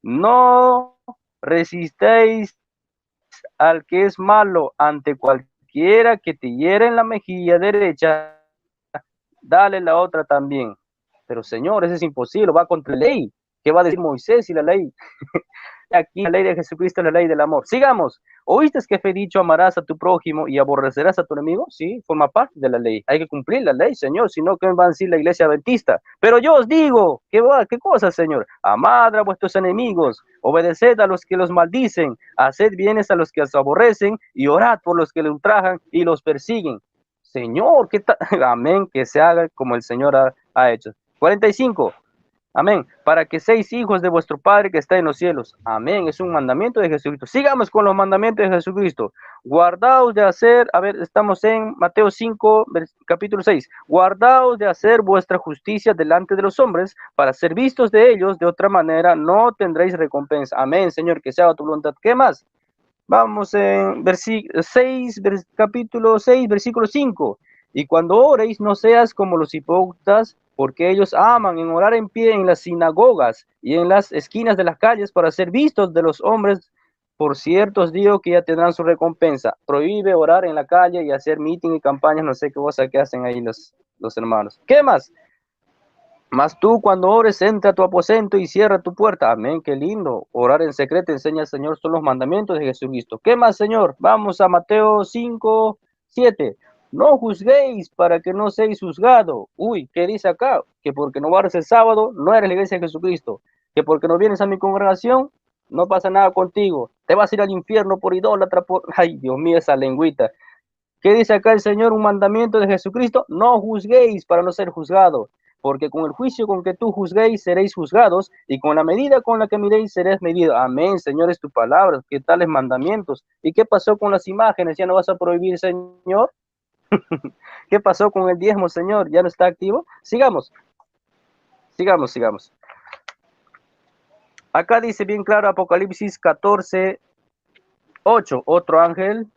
No resistéis al que es malo, ante cualquiera que te hiera en la mejilla derecha, dale la otra también. Pero Señor, eso es imposible, va contra la ley. ¿Qué va a decir Moisés y la ley? Aquí la ley de Jesucristo es la ley del amor. Sigamos. ¿Oíste que fue dicho, amarás a tu prójimo y aborrecerás a tu enemigo? Sí, forma parte de la ley. Hay que cumplir la ley, Señor, si no, ¿qué va a decir la iglesia adventista? Pero yo os digo, ¿qué cosa, Señor? Amad a vuestros enemigos, obedeced a los que los maldicen, haced bienes a los que os aborrecen y orad por los que le ultrajan y los persiguen. Señor, ¿qué tal? Amén, que se haga como el Señor ha hecho. 45. Amén. Para que seáis hijos de vuestro Padre que está en los cielos. Amén. Es un mandamiento de Jesucristo. Sigamos con los mandamientos de Jesucristo. Guardaos de hacer, a ver, estamos en Mateo 5, capítulo 6. Guardaos de hacer vuestra justicia delante de los hombres, para ser vistos de ellos, de otra manera no tendréis recompensa. Amén, Señor, que sea tu voluntad. ¿Qué más? Vamos en capítulo 6, versículo 5. Y cuando oréis, no seas como los hipócritas, porque ellos aman en orar en pie en las sinagogas y en las esquinas de las calles para ser vistos de los hombres. Por cierto os digo que ya tendrán su recompensa. Prohíbe orar en la calle y hacer meeting y campañas, no sé qué cosa que hacen ahí los hermanos. ¿Qué más? Mas tú cuando ores, entra a tu aposento y cierra tu puerta. Amén, qué lindo. Orar en secreto, enseña al Señor, son los mandamientos de Jesucristo. ¿Qué más, Señor? Vamos a Mateo 5, 7. No juzguéis para que no seáis juzgados. Uy, ¿qué dice acá? Que porque no guardas el sábado, no eres la iglesia de Jesucristo. Que porque no vienes a mi congregación, no pasa nada contigo. Te vas a ir al infierno por idólatra, por... Ay, Dios mío, esa lengüita. ¿Qué dice acá el Señor? Un mandamiento de Jesucristo: no juzguéis para no ser juzgados, porque con el juicio con que tú juzguéis seréis juzgados, y con la medida con la que miréis seréis medidos. Amén, Señor, es tu palabra. ¿Qué tales mandamientos? ¿Y qué pasó con las imágenes? ¿Ya no vas a prohibir, Señor? ¿Qué pasó con el diezmo, Señor? ¿Ya no está activo? Sigamos, sigamos. Acá dice bien claro Apocalipsis 14:8, otro ángel.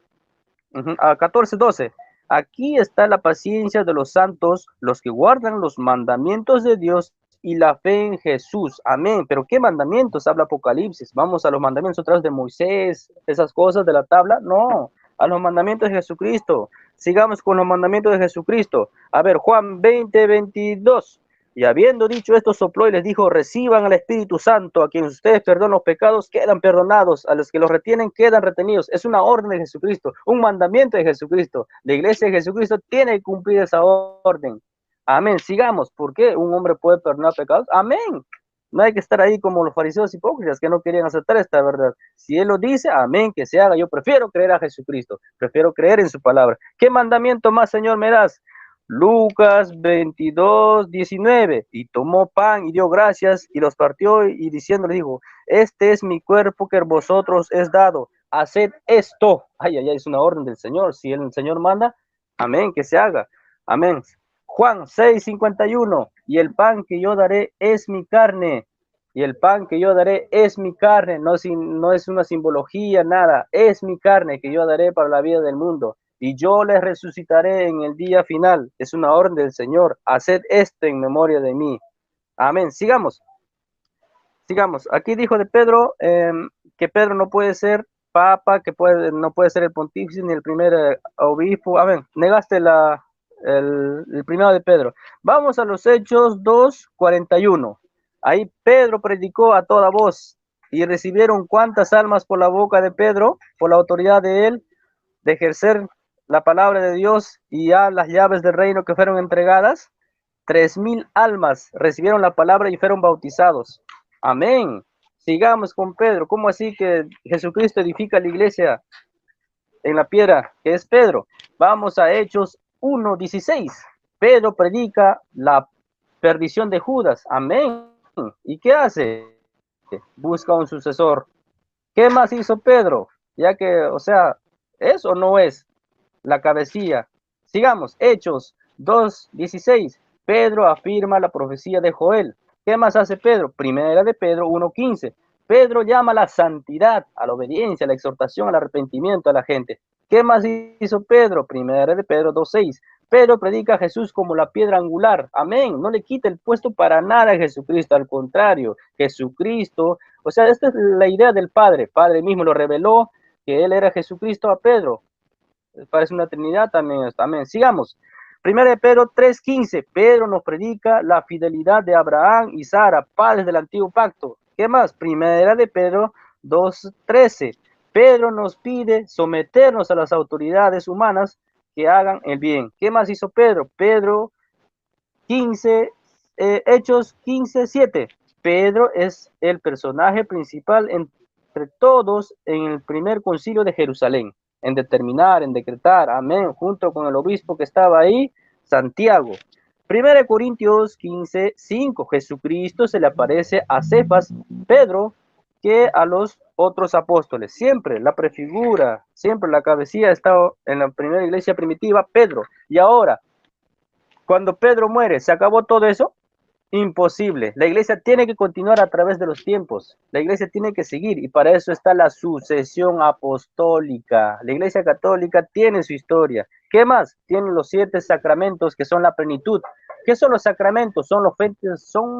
14:12. Aquí está la paciencia de los santos, los que guardan los mandamientos de Dios y la fe en Jesús. Amén. Pero ¿qué mandamientos habla Apocalipsis? Vamos a los mandamientos otra vez de Moisés, esas cosas de la tabla. No, a los mandamientos de Jesucristo. Sigamos con los mandamientos de Jesucristo. A ver, Juan 20:22. Y habiendo dicho esto, sopló y les dijo: reciban al Espíritu Santo. A quienes ustedes perdonan los pecados, quedan perdonados. A los que los retienen, quedan retenidos. Es una orden de Jesucristo, un mandamiento de Jesucristo. La iglesia de Jesucristo tiene que cumplir esa orden. Amén. Sigamos. ¿Por qué un hombre puede perdonar pecados? Amén. No hay que estar ahí como los fariseos hipócritas que no querían aceptar esta verdad. Si Él lo dice, amén, que se haga. Yo prefiero creer a Jesucristo. Prefiero creer en su palabra. ¿Qué mandamiento más, Señor, me das? Lucas 22:19. Y tomó pan y dio gracias y los partió y diciendo le dijo: este es mi cuerpo que vosotros es dado, haced esto. Ay, es una orden del Señor. Si el Señor manda, amén, que se haga. Amén. Juan 6:51. Y el pan que yo daré es mi carne. Y el pan que yo daré es mi carne. No es una simbología, nada. Es mi carne que yo daré para la vida del mundo. Y yo les resucitaré en el día final. Es una orden del Señor. Haced esto en memoria de mí. Amén. Sigamos. Aquí dijo de Pedro que Pedro no puede ser papa, que no puede ser el pontífice ni el primer obispo. Amén. Negaste el primero de Pedro. Vamos a los Hechos 2:41. Ahí Pedro predicó a toda voz. Y recibieron cuántas almas por la boca de Pedro, por la autoridad de él, de ejercer la palabra de Dios, y ya las llaves del reino que fueron entregadas. 3,000 almas recibieron la palabra y fueron bautizados. Amén. Sigamos con Pedro. ¿Cómo así que Jesucristo edifica la iglesia en la piedra que es Pedro? Vamos a Hechos 1:16. Pedro predica la perdición de Judas. Amén. ¿Y qué hace? Busca un sucesor. ¿Qué más hizo Pedro? Ya que, o sea, ¿es o no es la cabecilla? Sigamos. Hechos 2:16. Pedro afirma la profecía de Joel. ¿Qué más hace Pedro? Primera de Pedro 1:15. Pedro llama a la santidad, a la obediencia, a la exhortación, al arrepentimiento a la gente. ¿Qué más hizo Pedro? Primera de Pedro 2:6. Pedro predica a Jesús como la piedra angular. Amén. No le quita el puesto para nada a Jesucristo. Al contrario, Jesucristo, o sea, esta es la idea del Padre. Padre mismo lo reveló, que él era Jesucristo a Pedro. Parece una trinidad también. Amén. Sigamos. Primera de Pedro 3:15. Pedro nos predica la fidelidad de Abraham y Sara, padres del antiguo pacto. ¿Qué más? Primera de Pedro 2:13. Pedro nos pide someternos a las autoridades humanas que hagan el bien. ¿Qué más hizo Pedro? Hechos 15:7. Pedro es el personaje principal entre todos en el primer concilio de Jerusalén, en determinar, en decretar, amén, junto con el obispo que estaba ahí, Santiago. 1 Corintios 15:5. Jesucristo se le aparece a Cefas, Pedro, que a los otros apóstoles. Siempre la prefigura, siempre la cabecilla ha estado en la primera iglesia primitiva, Pedro. Y ahora, cuando Pedro muere, ¿se acabó todo eso? Imposible. La iglesia tiene que continuar a través de los tiempos. La iglesia tiene que seguir, y para eso está la sucesión apostólica. La iglesia católica tiene su historia. ¿Qué más? Tiene los 7 sacramentos, que son la plenitud. ¿Qué son los sacramentos? Son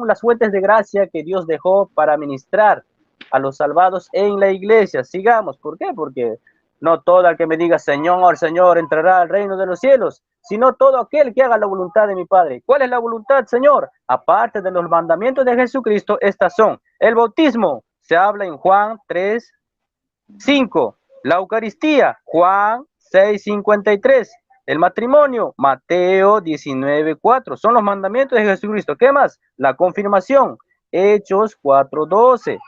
las fuentes de gracia que Dios dejó para ministrar a los salvados en la iglesia. Sigamos. ¿Por qué? Porque no todo el que me diga Señor, Señor entrará al reino de los cielos, sino todo aquel que haga la voluntad de mi Padre. ¿Cuál es la voluntad, Señor? Aparte de los mandamientos de Jesucristo, estas son: el bautismo, se habla en Juan 3:5. La Eucaristía, Juan 6:53. El matrimonio, Mateo 19:4. Son los mandamientos de Jesucristo. ¿Qué más? La confirmación, Hechos 4:12.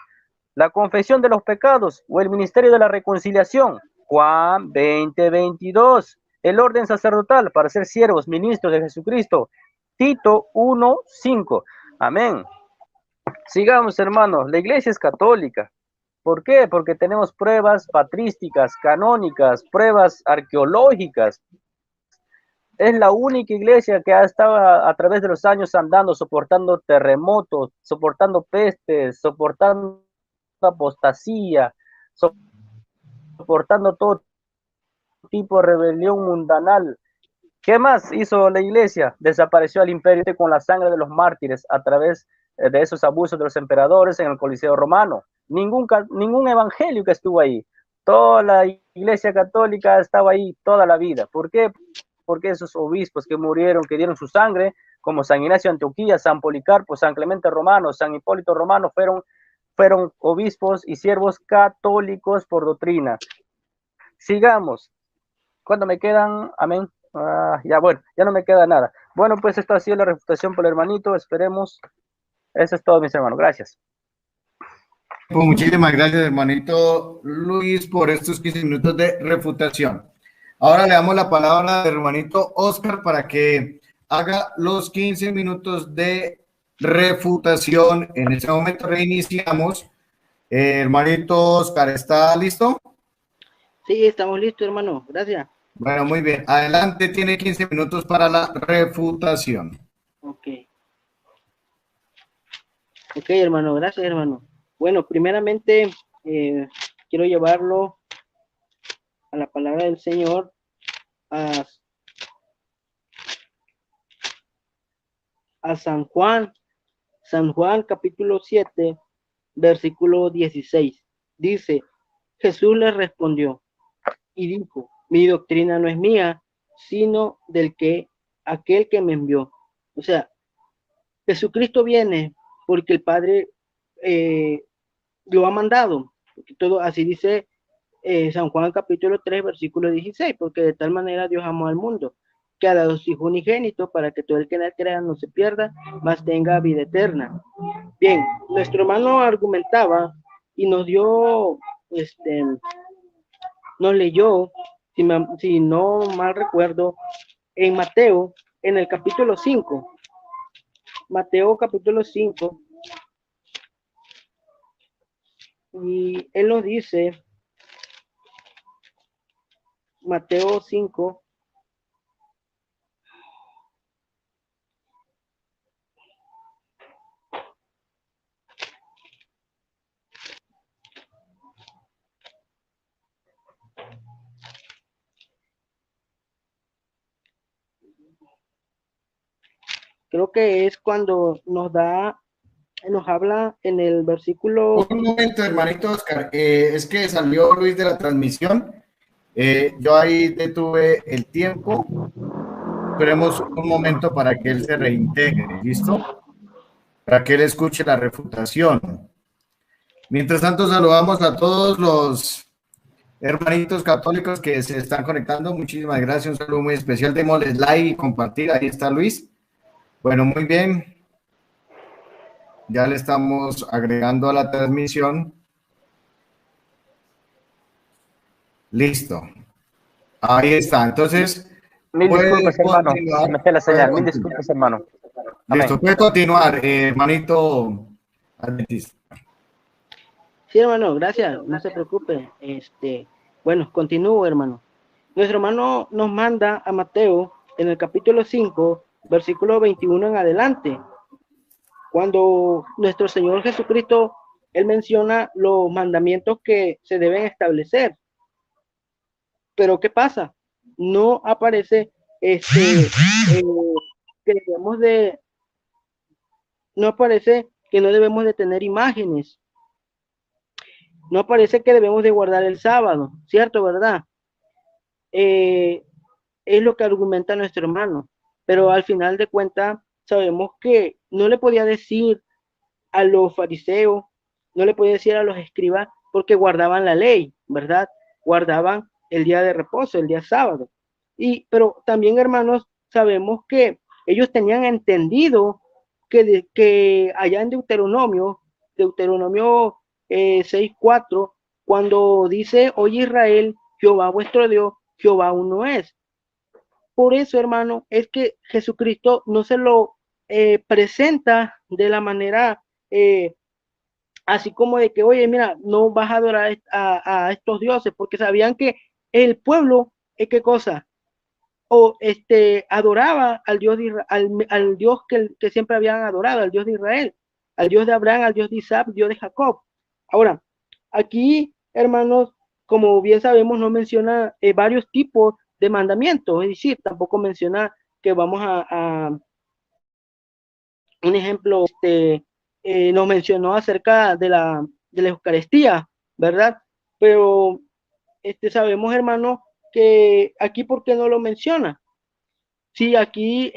La confesión de los pecados o el ministerio de la reconciliación, Juan 20:22. el orden sacerdotal para ser siervos, ministros de Jesucristo. Tito 1:5. Amén. Sigamos, hermanos. La iglesia es católica. ¿Por qué? Porque tenemos pruebas patrísticas, canónicas, pruebas arqueológicas. Es la única iglesia que ha estado a través de los años andando, soportando terremotos, soportando pestes, soportando apostasía, soportando todo tipo de rebelión mundanal. ¿Qué más hizo la iglesia? Desapareció al imperio con la sangre de los mártires a través de esos abusos de los emperadores en el Coliseo romano. Ningún evangelio que estuvo ahí. Toda la iglesia católica estaba ahí toda la vida. ¿Por qué? Porque esos obispos que murieron, que dieron su sangre, como San Ignacio de Antioquía, San Policarpo, San Clemente Romano, San Hipólito Romano, fueron obispos y siervos católicos por doctrina. Sigamos. ¿Cuánto me quedan? Amén. Ya, bueno, ya no me queda nada. Bueno, pues esto ha sido la refutación por el hermanito. Esperemos. Eso es todo, mis hermanos. Gracias. Pues muchísimas gracias, hermanito Luis, por estos 15 minutos de refutación. Ahora le damos la palabra al hermanito Oscar para que haga los 15 minutos de refutación. En este momento reiniciamos. Hermanito Oscar, ¿está listo? Sí, estamos listos, hermano. Gracias. Bueno, muy bien. Adelante, tiene 15 minutos para la refutación. Ok. Ok, hermano. Gracias, hermano. Bueno, primeramente quiero llevarlo a la palabra del Señor, a San Juan capítulo 7, versículo 16. Dice, Jesús le respondió y dijo, mi doctrina no es mía, sino aquel que me envió. O sea, Jesucristo viene porque el Padre lo ha mandado. Todo así dice San Juan capítulo 3, versículo 16, porque de tal manera Dios amó al mundo, que ha dado su Hijo unigénito para que todo el que en él crea no se pierda, mas tenga vida eterna. Bien, nuestro hermano argumentaba y nos dio, nos leyó, si no mal recuerdo, en Mateo, en el capítulo 5. Mateo capítulo 5. Y él nos dice, Mateo 5, creo que es cuando nos habla en el versículo. Un momento, hermanito Oscar, es que salió Luis de la transmisión. Yo ahí detuve el tiempo. Esperemos un momento para que él se reintegre, ¿listo? Para que él escuche la refutación. Mientras tanto, saludamos a todos los hermanitos católicos que se están conectando. Muchísimas gracias. Un saludo muy especial. Démosles like y compartir. Ahí está Luis. Bueno, muy bien. Ya le estamos agregando a la transmisión. Listo. Ahí está. Entonces, Mil disculpas, hermano. continuar. Me fue la señal. Mil disculpas, hermano. Listo, Amén. puede continuar, hermanito adventista. Sí, hermano, gracias, no se preocupe. Bueno, continúo, hermano. Nuestro hermano nos manda a Mateo en el capítulo 5, versículo 21 en adelante. Cuando nuestro Señor Jesucristo, él menciona los mandamientos que se deben establecer. Pero ¿qué pasa? No aparece que debemos de, no aparece que no debemos de tener imágenes. No aparece que debemos de guardar el sábado, ¿cierto? ¿Verdad? Es lo que argumenta nuestro hermano. Pero al final de cuentas, sabemos que no le podía decir a los fariseos, no le podía decir a los escribas, porque guardaban la ley, ¿verdad? Guardaban el día de reposo, el día sábado. Pero también, hermanos, sabemos que ellos tenían entendido que allá en Deuteronomio 6:4, cuando dice, oye Israel, Jehová vuestro Dios, Jehová uno es. por eso, hermano, es que Jesucristo no se lo presenta de la manera así como de que, oye, mira, no vas a adorar a estos dioses, porque sabían que el pueblo, ¿qué cosa? O adoraba al Dios, al Dios que siempre habían adorado, al Dios de Israel, al Dios de Abraham, al Dios de Isaac, al Dios de Jacob. Ahora, aquí, hermanos, como bien sabemos, no menciona varios tipos de mandamientos, es decir, tampoco menciona que vamos a un ejemplo, nos mencionó acerca de la Eucaristía, ¿verdad? Pero sabemos, hermano, que aquí, ¿por qué no lo menciona? Sí, aquí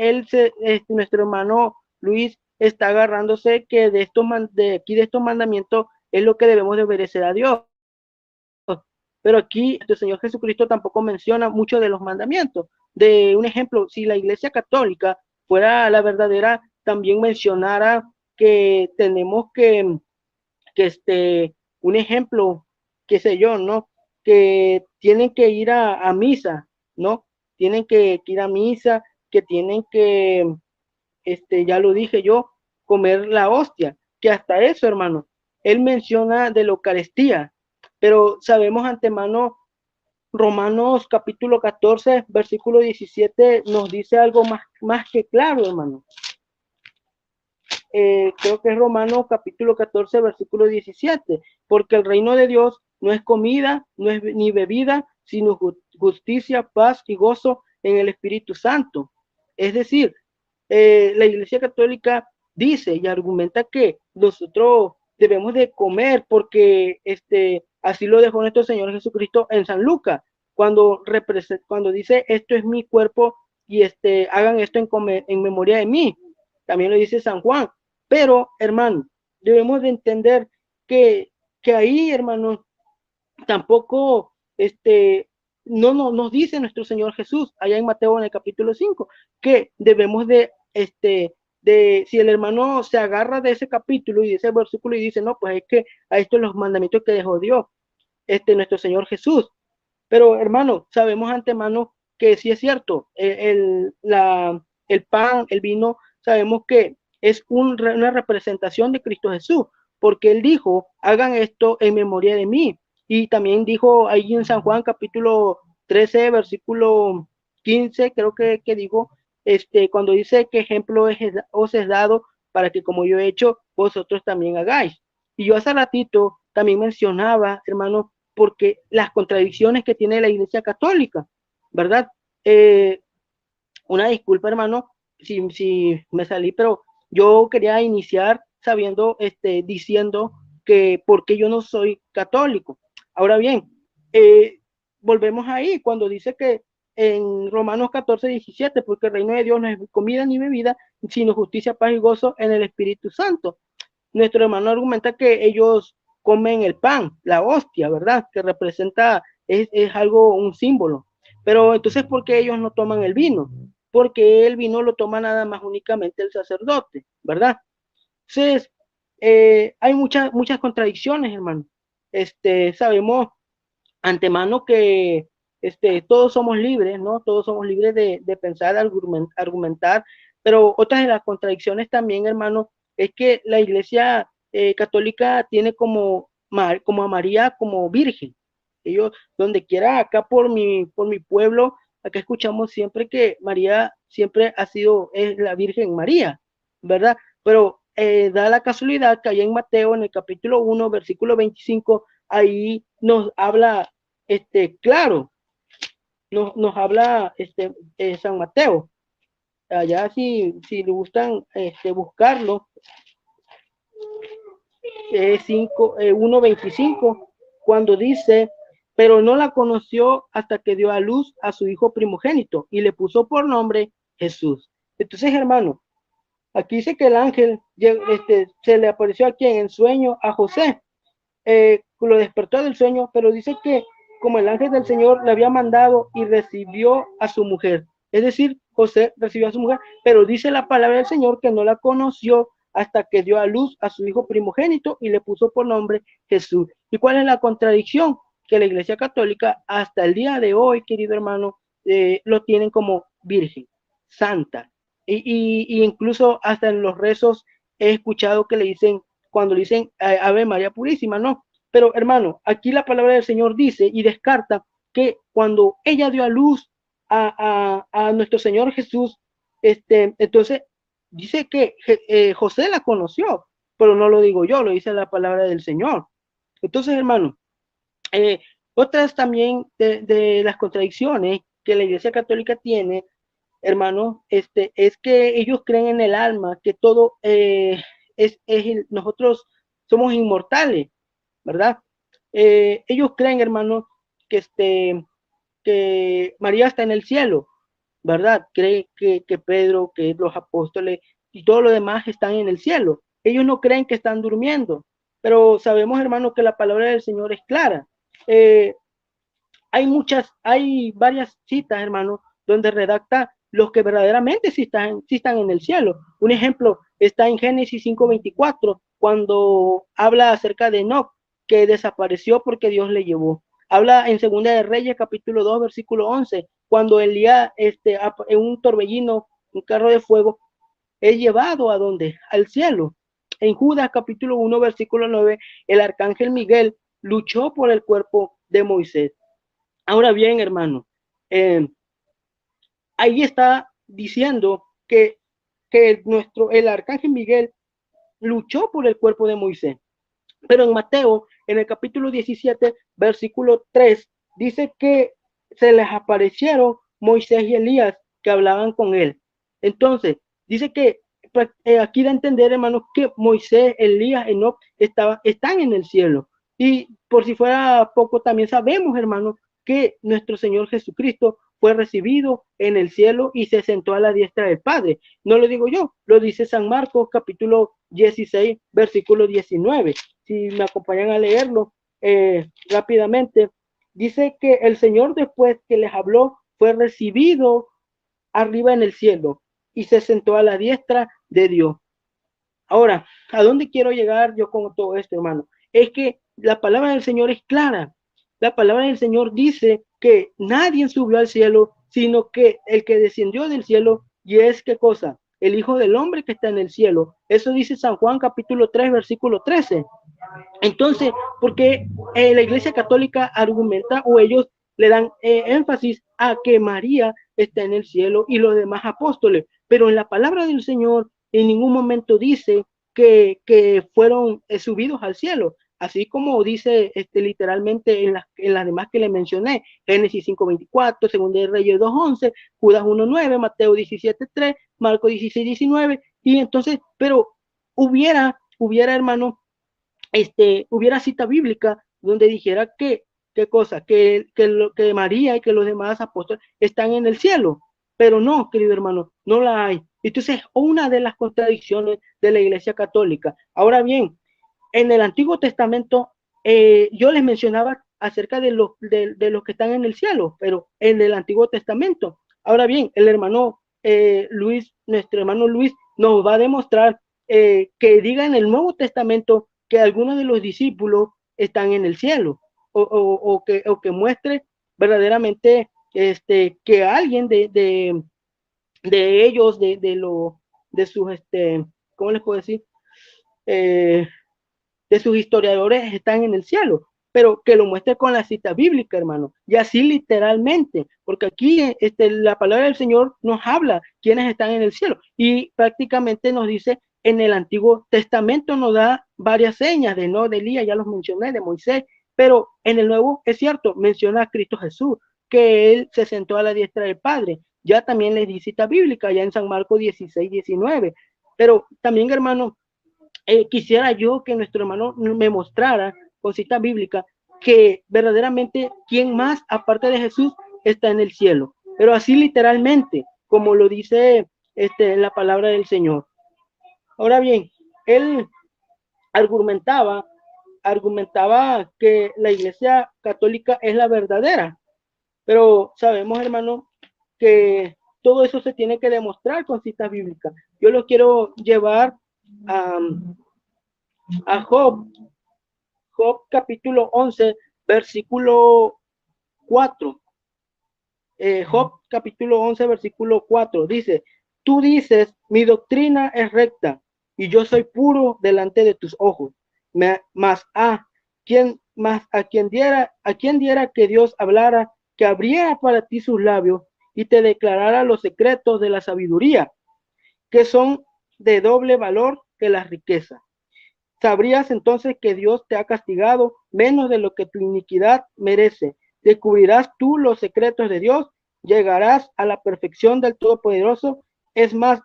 nuestro hermano Luis está agarrándose que de estos mandamientos es lo que debemos de obedecer a Dios. Pero aquí el Señor Jesucristo tampoco menciona mucho de los mandamientos. De un ejemplo, si la Iglesia Católica fuera la verdadera, también mencionara que tenemos un ejemplo, qué sé yo, ¿no? Que tienen que ir a misa, ¿no? Tienen que ir a misa, que tienen que, ya lo dije yo, comer la hostia, que hasta eso, hermano, él menciona de la Eucaristía, pero sabemos antemano, Romanos capítulo 14, versículo 17, nos dice algo más que claro, hermano. Creo que es Romanos capítulo 14, versículo 17, porque el reino de Dios no es comida, no es ni bebida, sino justicia, paz y gozo en el Espíritu Santo. Es decir, la Iglesia Católica dice y argumenta que nosotros debemos de comer porque así lo dejó nuestro Señor Jesucristo en San Lucas, cuando dice esto es mi cuerpo y hagan esto en memoria de mí. También lo dice San Juan. Pero, hermano, debemos de entender que ahí, hermano, tampoco no nos dice nuestro Señor Jesús allá en Mateo en el capítulo 5 que debemos si el hermano se agarra de ese capítulo y de ese versículo y dice, no, pues es que a estos los mandamientos que dejó Dios, nuestro Señor Jesús. Pero, hermano, sabemos antemano que sí es cierto, el pan, el vino, sabemos que es una representación de Cristo Jesús, porque él dijo, hagan esto en memoria de mí. Y también dijo ahí en San Juan capítulo 13, versículo 15, creo que dijo, cuando dice que ejemplo os es dado para que como yo he hecho, vosotros también hagáis. Y yo hace ratito también mencionaba, hermano, porque las contradicciones que tiene la Iglesia Católica, ¿verdad? Una disculpa, hermano, si me salí, pero yo quería iniciar diciendo que porque yo no soy católico. Ahora bien, volvemos ahí cuando dice que en Romanos 14, 17, porque el reino de Dios no es comida ni bebida, sino justicia, paz y gozo en el Espíritu Santo. Nuestro hermano argumenta que ellos comen el pan, la hostia, ¿verdad? Que representa, es algo, un símbolo. Pero entonces, ¿por qué ellos no toman el vino? Porque el vino lo toma nada más únicamente el sacerdote, ¿verdad? Entonces, hay muchas contradicciones, hermano. Sabemos antemano que todos somos libres, ¿no? Todos somos libres de pensar, argumentar, pero otra de las contradicciones también, hermano, es que la Iglesia Católica tiene como a María como virgen. Ellos, donde quiera, acá por mi pueblo, acá escuchamos siempre que María siempre es la Virgen María, ¿verdad? Pero da la casualidad que allá en Mateo, en el capítulo 1, versículo 25, ahí nos habla, claro, nos habla San Mateo. Allá si le gustan buscarlo, 1:25, cuando dice, pero no la conoció hasta que dio a luz a su hijo primogénito y le puso por nombre Jesús. Entonces, hermano, aquí dice que el ángel se le apareció aquí en el sueño a José, lo despertó del sueño, pero dice que como el ángel del Señor le había mandado y recibió a su mujer, es decir, José recibió a su mujer, pero dice la palabra del Señor que no la conoció hasta que dio a luz a su hijo primogénito y le puso por nombre Jesús. ¿Y cuál es la contradicción? Que la Iglesia Católica hasta el día de hoy, querido hermano, lo tienen como virgen, santa. Y incluso hasta en los rezos he escuchado que le dicen, cuando le dicen Ave María Purísima, no. Pero hermano, aquí la palabra del Señor dice y descarta que cuando ella dio a luz a nuestro Señor Jesús, entonces dice que José la conoció, pero no lo digo yo, lo dice la palabra del Señor. Entonces, hermano, otras también de las contradicciones que la Iglesia Católica tiene, hermano, es que ellos creen en el alma, que todo nosotros somos inmortales, ¿verdad? Ellos creen, hermano, que María está en el cielo, ¿verdad? Cree que Pedro, que los apóstoles y todo lo demás están en el cielo. Ellos no creen que están durmiendo, pero sabemos, hermano, que la palabra del Señor es clara. Eh, hay varias citas, hermano, donde redacta los que verdaderamente sí están en el cielo. Un ejemplo está en Génesis 5:24, cuando habla acerca de Enoc, que desapareció porque Dios le llevó. Habla en Segunda de Reyes, capítulo 2, versículo 11, cuando Elías, en un torbellino, un carro de fuego, es llevado ¿a dónde? Al cielo. En Judas, capítulo 1, versículo 9, el arcángel Miguel luchó por el cuerpo de Moisés. Ahora bien, hermano, eh, ahí está diciendo que el arcángel Miguel luchó por el cuerpo de Moisés. Pero en Mateo, en el capítulo 17, versículo 3, dice que se les aparecieron Moisés y Elías que hablaban con él. Entonces, dice que aquí da a entender, hermanos, que Moisés, Elías, Enoc están en el cielo. Y por si fuera poco, también sabemos, hermanos, que nuestro Señor Jesucristo fue recibido en el cielo y se sentó a la diestra del Padre. No lo digo yo, lo dice San Marcos, capítulo 16, versículo 19. Si me acompañan a leerlo rápidamente, dice que el Señor, después que les habló, fue recibido arriba en el cielo y se sentó a la diestra de Dios. Ahora, ¿a dónde quiero llegar yo con todo esto, hermano? Es que la palabra del Señor es clara. La palabra del Señor dice que nadie subió al cielo, sino que el que descendió del cielo, y es ¿qué cosa? El Hijo del Hombre que está en el cielo. Eso dice San Juan capítulo 3, versículo 13. Entonces, porque la Iglesia Católica argumenta o ellos le dan énfasis a que María está en el cielo y los demás apóstoles, pero en la palabra del Señor en ningún momento dice que fueron subidos al cielo, así como dice literalmente en las demás que le mencioné, Génesis 5:24, Segunda de Reyes 2:11, Judas 1:9, Mateo 17:3, Marcos 16:19, y entonces, pero hubiera hermano, hubiera cita bíblica donde dijera qué cosa, que María y que los demás apóstoles están en el cielo, pero no, querido hermano, no la hay. Entonces, una de las contradicciones de la Iglesia Católica. Ahora bien, en el Antiguo Testamento, yo les mencionaba acerca de los que están en el cielo, pero en el Antiguo Testamento. Ahora bien, el hermano Luis, nuestro hermano Luis, nos va a demostrar que diga en el Nuevo Testamento que algunos de los discípulos están en el cielo, o que muestre verdaderamente que alguien de ellos, de sus, ¿cómo les puedo decir? De sus historiadores están en el cielo, pero que lo muestre con la cita bíblica, hermano, y así literalmente, porque aquí la palabra del Señor nos habla quiénes están en el cielo, y prácticamente nos dice en el Antiguo Testamento, nos da varias señas de Elías, ya los mencioné, de Moisés, pero en el Nuevo es cierto, menciona a Cristo Jesús, que él se sentó a la diestra del Padre, ya también les di cita bíblica, ya en San Marcos 16:19, pero también, hermano, quisiera yo que nuestro hermano me mostrara con cita bíblica que verdaderamente quién más aparte de Jesús está en el cielo, pero así literalmente como lo dice la palabra del Señor. Ahora bien, él argumentaba que la Iglesia Católica es la verdadera, pero sabemos, hermano, que todo eso se tiene que demostrar con citas bíblicas. Yo lo quiero llevar a Job capítulo 11, versículo 4. Job capítulo 11, versículo 4, dice, tú dices, mi doctrina es recta y yo soy puro delante de tus ojos. Mas a quien diera que Dios hablara, que abriera para ti sus labios y te declarara los secretos de la sabiduría, que son de doble valor que la riqueza. Sabrías entonces que Dios te ha castigado menos de lo que tu iniquidad merece. Descubrirás tú los secretos de Dios, llegarás a la perfección del Todopoderoso. Es más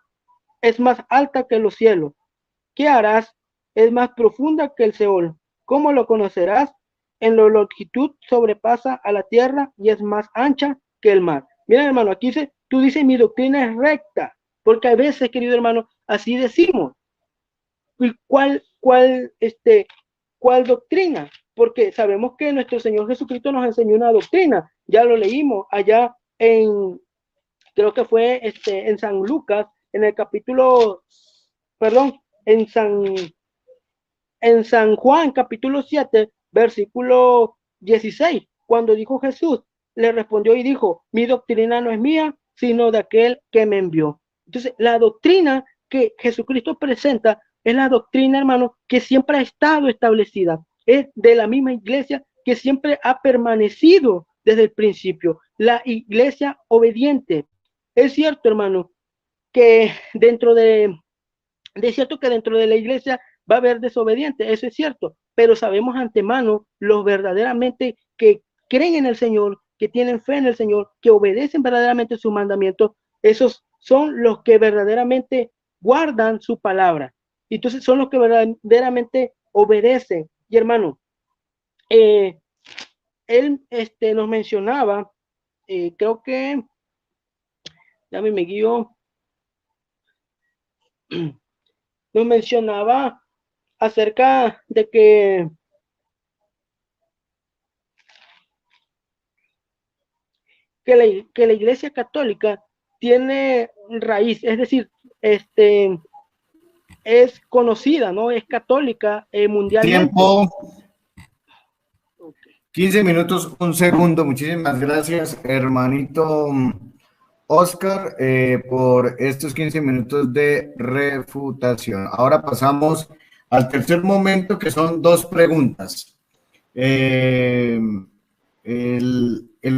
alta que los cielos. ¿Qué harás? Es más profunda que el Seol. ¿Cómo lo conocerás? En la longitud sobrepasa a la tierra y es más ancha que el mar. Mira, hermano, aquí dice, tú dices mi doctrina es recta, porque a veces, querido hermano, así decimos. ¿Y cuál doctrina? Porque sabemos que nuestro Señor Jesucristo nos enseñó una doctrina. Ya lo leímos allá creo que fue en San Lucas, en el capítulo, perdón, en San Juan, capítulo 7, versículo 16, cuando dijo Jesús, le respondió y dijo, mi doctrina no es mía, sino de aquel que me envió. Entonces, la doctrina que Jesucristo presenta es la doctrina, hermano, que siempre ha estado establecida. Es de la misma iglesia que siempre ha permanecido desde el principio. La iglesia obediente. Es cierto, hermano, que dentro de la iglesia va a haber desobedientes, eso es cierto, pero sabemos antemano los verdaderamente que creen en el Señor, que tienen fe en el Señor, que obedecen verdaderamente sus mandamientos, esos son los que verdaderamente guardan su palabra. Entonces son los que verdaderamente obedecen. Y hermano, él nos mencionaba, creo que, ya me guío, nos mencionaba acerca de que la Iglesia Católica tiene raíz, es decir, es conocida, ¿no? Es católica mundialmente. Tiempo. 15 minutos, un segundo. Muchísimas gracias, hermanito Oscar, por estos 15 minutos de refutación. Ahora pasamos al tercer momento, que son dos preguntas. El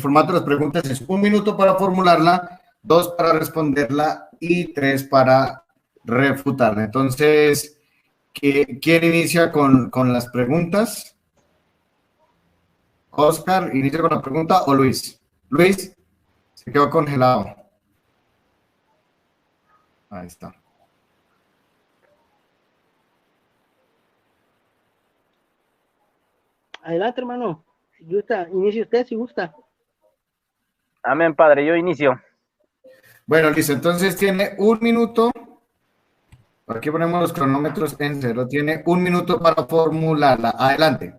formato de las preguntas es 1 minuto para formularla, 2 para responderla y 3 para refutarla. Entonces, ¿quién inicia con las preguntas? Oscar, ¿inicia con la pregunta o Luis? Luis, se quedó congelado. Ahí está. Adelante, hermano. Si gusta, inicie usted si gusta. Amén, Padre, yo inicio. Bueno, listo, entonces tiene 1 minuto. Aquí ponemos los cronómetros en 0. Tiene 1 minuto para formularla. Adelante.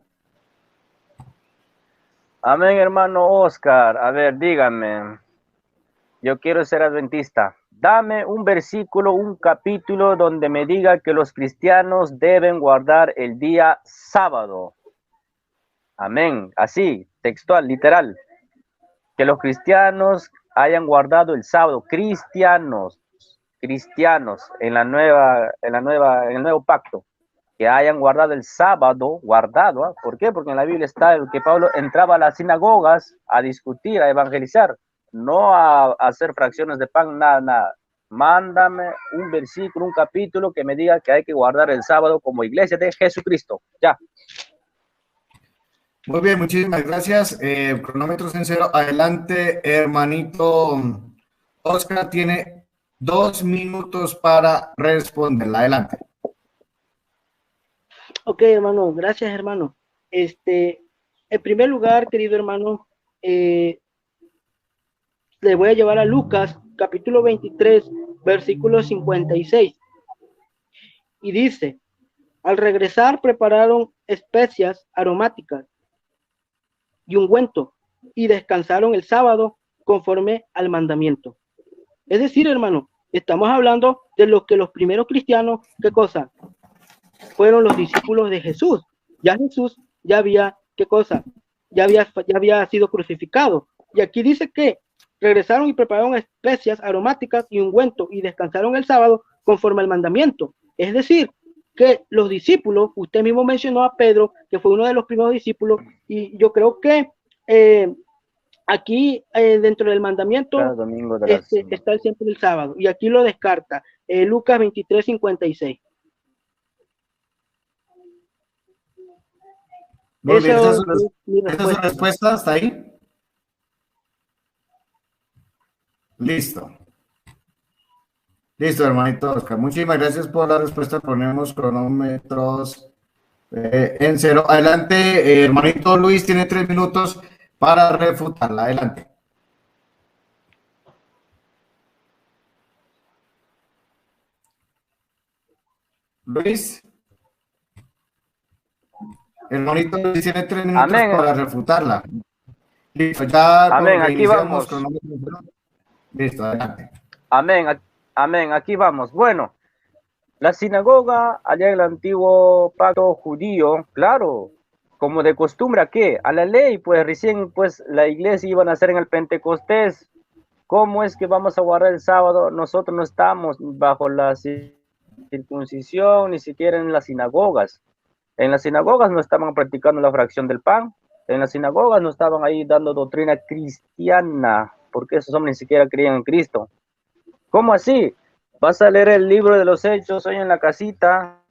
Amén, hermano Oscar. A ver, dígame. Yo quiero ser adventista. Dame un versículo, un capítulo donde me diga que los cristianos deben guardar el día sábado. Amén. Así, textual, literal. Que los cristianos hayan guardado el sábado. Cristianos en el nuevo pacto. Que hayan guardado el sábado, guardado. ¿Por qué? Porque en la Biblia está el que Pablo entraba a las sinagogas a discutir, a evangelizar, no a hacer fracciones de pan, nada. Mándame un versículo, un capítulo que me diga que hay que guardar el sábado como iglesia de Jesucristo. Ya. Muy bien, muchísimas gracias. Cronómetros en 0. Adelante, hermanito Oscar, tiene 2 minutos para responderla. Adelante. Ok, hermano, gracias, hermano. En primer lugar, querido hermano, le voy a llevar a Lucas, capítulo 23, versículo 56. Y dice, al regresar prepararon especias aromáticas y ungüento y descansaron el sábado conforme al mandamiento. Es decir, hermano, estamos hablando de lo que los primeros cristianos, ¿qué cosa? Fueron los discípulos de Jesús. Ya Jesús ya había, ¿qué cosa? Ya había sido crucificado. Y aquí dice que regresaron y prepararon especias aromáticas y ungüento y descansaron el sábado conforme al mandamiento. Es decir, que los discípulos, usted mismo mencionó a Pedro, que fue uno de los primeros discípulos, y yo creo que aquí dentro del mandamiento Cada domingo de las... está el siempre el sábado, y aquí lo descarta. Lucas 23:56. Muy bien, Esa es mi ¿esa es su respuesta. respuesta hasta ahí? Listo. Listo, hermanito Oscar. Muchísimas gracias por la respuesta. Ponemos cronómetros en cero. Adelante, hermanito Luis, tiene 3 minutos para refutarla. Adelante. Luis. Hermanito Luis tiene 3 minutos Amén. para refutarla. Listo, ya Amén, aquí iniciamos vamos. cronómetro en cero. Listo, adelante. Amén, amén, aquí vamos. Bueno, la sinagoga allá en el antiguo pacto judío, claro, como de costumbre, ¿a qué? A la ley, pues recién pues la iglesia iban a hacer en el Pentecostés. ¿Cómo es que vamos a guardar el sábado? Nosotros no estamos bajo la circuncisión, ni siquiera en las sinagogas. En las sinagogas no estaban practicando la fracción del pan. En las sinagogas no estaban ahí dando doctrina cristiana, porque esos hombres ni siquiera creían en Cristo. ¿Cómo así? Vas a leer el libro de los Hechos hoy en la casita,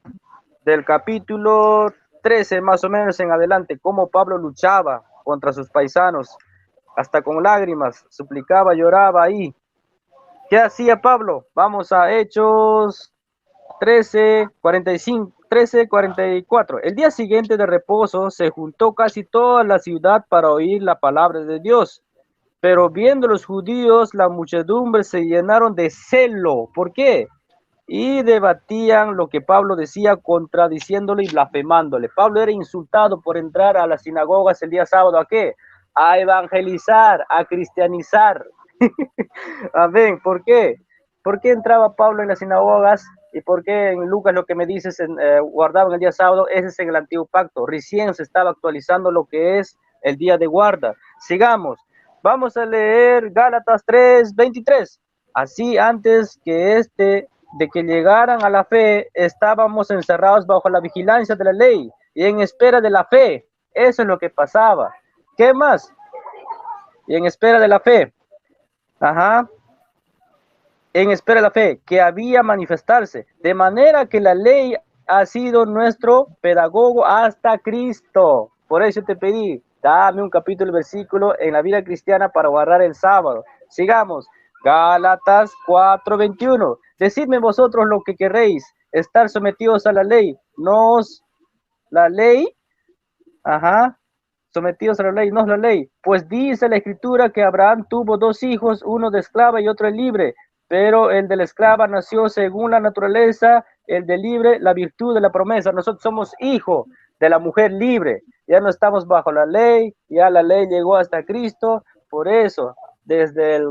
del capítulo 13 más o menos en adelante, cómo Pablo luchaba contra sus paisanos, hasta con lágrimas, suplicaba, lloraba ahí. ¿Qué hacía Pablo? Vamos a Hechos 13:44. El día siguiente de reposo se juntó casi toda la ciudad para oír la palabra de Dios. Pero viendo los judíos, la muchedumbre se llenaron de celo. ¿Por qué? Y debatían lo que Pablo decía, contradiciéndole y blasfemándole. Pablo era insultado por entrar a las sinagogas el día sábado. ¿A qué? A evangelizar, a cristianizar. Amén. ¿Por qué? ¿Por qué entraba Pablo en las sinagogas? ¿Y por qué en Lucas lo que me dices guardaban el día sábado? Ese es en el antiguo pacto. Recién se estaba actualizando lo que es el día de guarda. Sigamos. Vamos a leer Gálatas 3:23. Así antes que de que llegaran a la fe, estábamos encerrados bajo la vigilancia de la ley y en espera de la fe. Eso es lo que pasaba. ¿Qué más? Y en espera de la fe. Ajá. En espera de la fe, que había manifestarse. De manera que la ley ha sido nuestro pedagogo hasta Cristo. Por eso te pedí, dame un capítulo y versículo en la vida cristiana para guardar el sábado. Sigamos. Gálatas 4:21. Decidme vosotros lo que queréis, estar sometidos a la ley. La ley, sometidos a la ley, no es la ley. Pues dice la escritura que Abraham tuvo 2 hijos, uno de esclava y otro de libre. Pero el de la esclava nació según la naturaleza, el de libre, la virtud de la promesa. Nosotros somos hijos de la mujer libre. Ya no estamos bajo la ley, ya la ley llegó hasta Cristo. Por eso, desde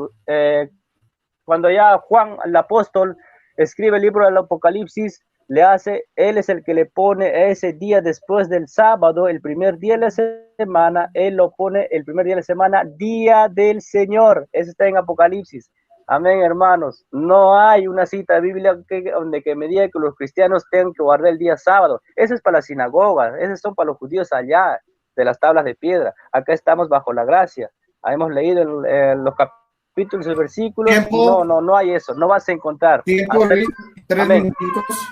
cuando ya Juan el apóstol escribe el libro del Apocalipsis, él es el que le pone ese día después del sábado, el primer día de la semana, él lo pone el primer día de la semana, día del Señor. Eso está en Apocalipsis. Amén, hermanos. No hay una cita bíblica donde me diga que los cristianos tengan que guardar el día sábado. Eso es para las sinagogas, esos son para los judíos allá, de las tablas de piedra. Acá estamos bajo la gracia. Hemos leído los capítulos y versículos. Tiempo. No hay eso, no vas a encontrar. Tiempo, Luis, 3 minutos.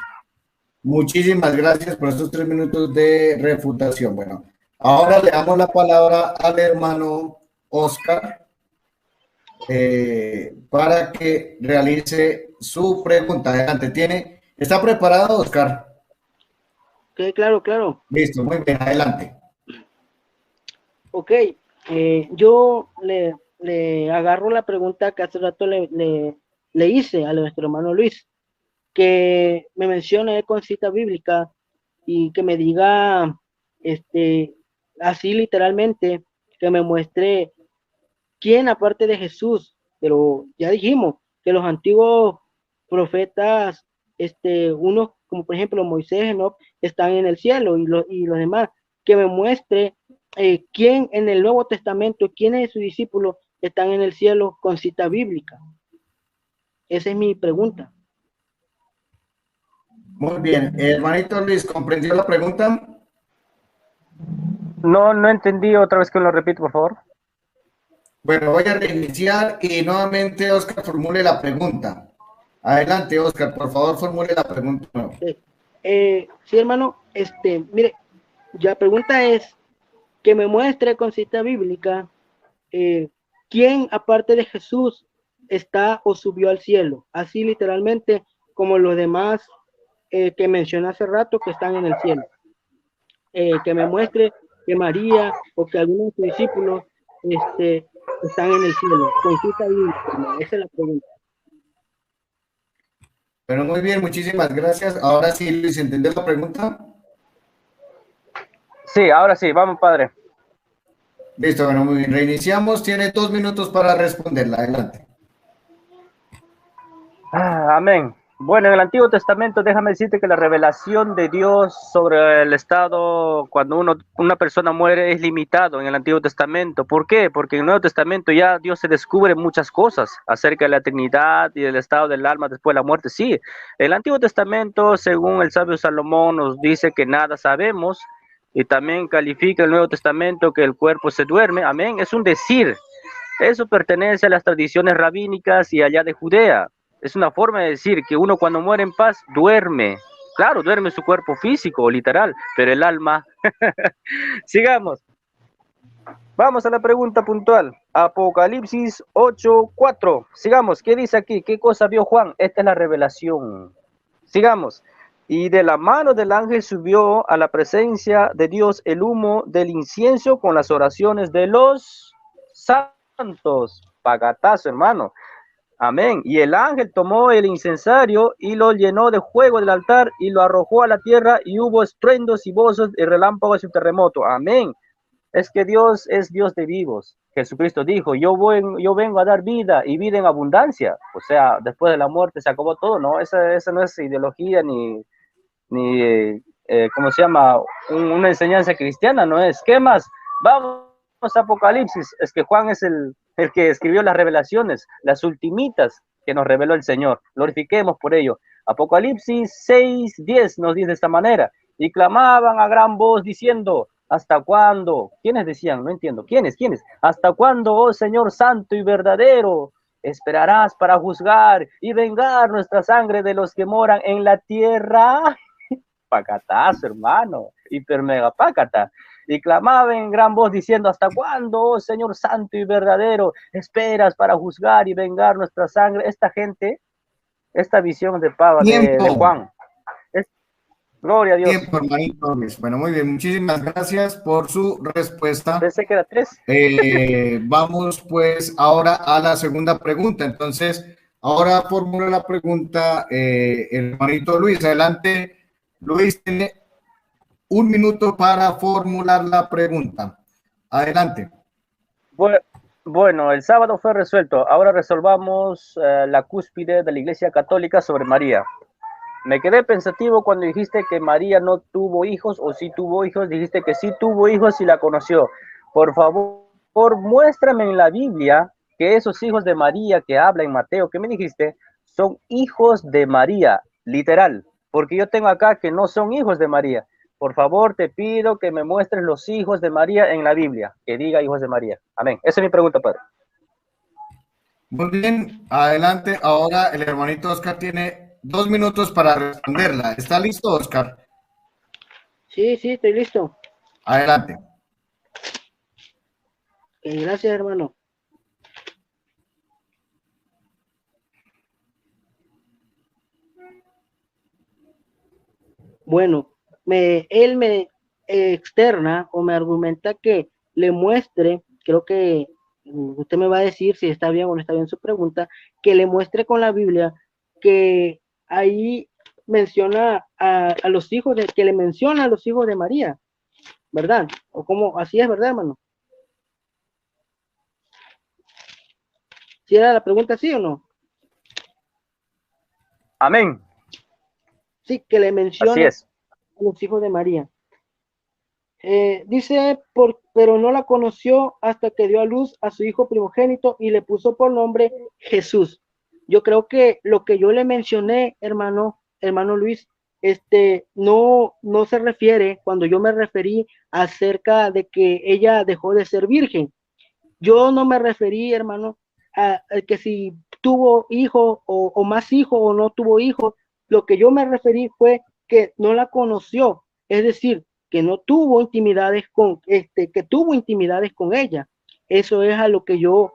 Muchísimas gracias por estos 3 minutos de refutación. Bueno, ahora le damos la palabra al hermano Oscar para que realice su pregunta. Adelante, ¿está preparado, Oscar? Ok, claro. Listo, muy bien, adelante. Ok, yo le agarro la pregunta que hace rato le hice a nuestro hermano Luis, que me mencione con cita bíblica y que me diga, así literalmente, que me muestre quién aparte de Jesús, pero ya dijimos que los antiguos profetas, unos como por ejemplo Moisés, ¿no? Están en el cielo y los demás, que me muestre quién en el Nuevo Testamento, quién es su discípulo están en el cielo con cita bíblica? Esa es mi pregunta. Muy bien. Hermanito Luis, ¿comprendió la pregunta? No, no entendí. Otra vez que lo repito, por favor. Bueno, voy a reiniciar y nuevamente Oscar formule la pregunta. Adelante, Oscar, por favor, formule la pregunta. Sí, hermano, mire, la pregunta es que me muestre con cita bíblica quién aparte de Jesús está o subió al cielo, así literalmente como los demás que mencioné hace rato que están en el cielo. Que me muestre que María o que algunos de sus discípulos están en el cielo, con cita bíblica, hermano. Esa es la pregunta. Bueno, muy bien, muchísimas gracias. Ahora sí, Luis, ¿entendió la pregunta? Sí, ahora sí, vamos, padre. Listo, bueno, muy bien. Reiniciamos. Tiene 2 minutos para responderla. Adelante. Amén. Bueno, en el Antiguo Testamento, déjame decirte que la revelación de Dios sobre el estado cuando una persona muere es limitado en el Antiguo Testamento. ¿Por qué? Porque en el Nuevo Testamento ya Dios se descubre muchas cosas acerca de la eternidad y del estado del alma después de la muerte. Sí, el Antiguo Testamento, según el sabio Salomón, nos dice que nada sabemos y también califica el Nuevo Testamento que el cuerpo se duerme. Amén. Es un decir. Eso pertenece a las tradiciones rabínicas y allá de Judea. Es una forma de decir que uno cuando muere en paz duerme. Claro, duerme su cuerpo físico, literal, pero el alma. Sigamos. Vamos a la pregunta puntual. Apocalipsis 8:4. Sigamos. ¿Qué dice aquí? ¿Qué cosa vio Juan? Esta es la revelación. Sigamos. Y de la mano del ángel subió a la presencia de Dios el humo del incienso con las oraciones de los santos. Pagatazo, hermano. Amén. Y el ángel tomó el incensario y lo llenó de fuego del altar y lo arrojó a la tierra y hubo estruendos y voces y relámpagos y un terremoto. Amén. Es que Dios es Dios de vivos. Jesucristo dijo, yo vengo a dar vida y vida en abundancia. O sea, después de la muerte se acabó todo, ¿no? Esa no es ideología ni ¿cómo se llama? Una enseñanza cristiana, ¿no es? ¿Qué más? Vamos a Apocalipsis. Es que Juan es el que escribió las revelaciones, las ultimitas que nos reveló el Señor. Glorifiquemos por ello. Apocalipsis 6:10 nos dice de esta manera. Y clamaban a gran voz diciendo, ¿hasta cuándo? ¿Quiénes decían? No entiendo. ¿Quiénes? ¿Hasta cuándo, oh Señor santo y verdadero, esperarás para juzgar y vengar nuestra sangre de los que moran en la tierra? Pacatazo, hermano, hiper mega pacata. Y clamaba en gran voz diciendo, ¿hasta cuándo, oh Señor santo y verdadero, esperas para juzgar y vengar nuestra sangre? Esta gente, esta visión de Juan, es, gloria a Dios. Tiempo, hermanito Luis. Bueno, muy bien, muchísimas gracias por su respuesta. Pensé que era 3. Vamos pues ahora a la segunda pregunta. Entonces, ahora formula la pregunta el hermanito Luis. Adelante, Luis tiene 1 minuto para formular la pregunta. Adelante. Bueno, el sábado fue resuelto. Ahora resolvamos la cúspide de la Iglesia Católica sobre María. Me quedé pensativo cuando dijiste que María no tuvo hijos o sí tuvo hijos. Dijiste que sí tuvo hijos y la conoció. Por favor, muéstrame en la Biblia que esos hijos de María que habla en Mateo, que me dijiste, son hijos de María, literal. Porque yo tengo acá que no son hijos de María. Por favor, te pido que me muestres los hijos de María en la Biblia. Que diga hijos de María. Amén. Esa es mi pregunta, Padre. Muy bien, adelante. Ahora el hermanito Oscar tiene 2 minutos para responderla. ¿Está listo, Oscar? Sí, estoy listo. Adelante. Gracias, hermano. Bueno, él me externa o me argumenta que le muestre, creo que usted me va a decir si está bien o no está bien su pregunta, que le muestre con la Biblia que ahí menciona a los hijos que le menciona a los hijos de María, ¿verdad? O como, así es, ¿verdad, hermano? ¿Si era la pregunta sí o no? Amén. Sí, que le menciona Así es. a los hijos de María. Dice, pero no la conoció hasta que dio a luz a su hijo primogénito y le puso por nombre Jesús. Yo creo que lo que yo le mencioné, hermano Luis, no se refiere cuando yo me referí acerca de que ella dejó de ser virgen. Yo no me referí, hermano, a que si tuvo hijo o más hijo o no tuvo hijo. Lo que yo me referí fue que no la conoció, es decir, que no tuvo intimidades que tuvo intimidades con ella. Eso es a lo que yo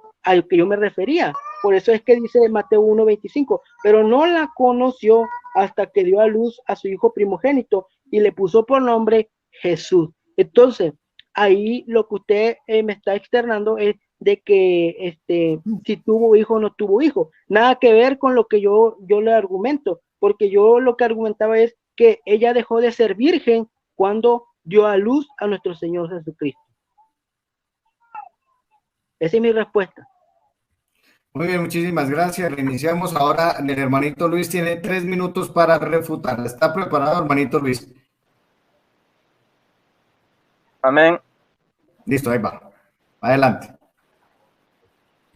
me refería. Por eso es que dice Mateo 1:25, pero no la conoció hasta que dio a luz a su hijo primogénito y le puso por nombre Jesús. Entonces, ahí lo que usted me está externando es de que si tuvo hijo o no tuvo hijo. Nada que ver con lo que yo le argumento, porque yo lo que argumentaba es que ella dejó de ser virgen cuando dio a luz a nuestro Señor Jesucristo. Esa es mi respuesta. Muy bien, muchísimas gracias. Reiniciamos. Ahora el hermanito Luis tiene 3 minutos para refutar. ¿Está preparado, hermanito Luis? Amén. Listo, ahí va. Adelante.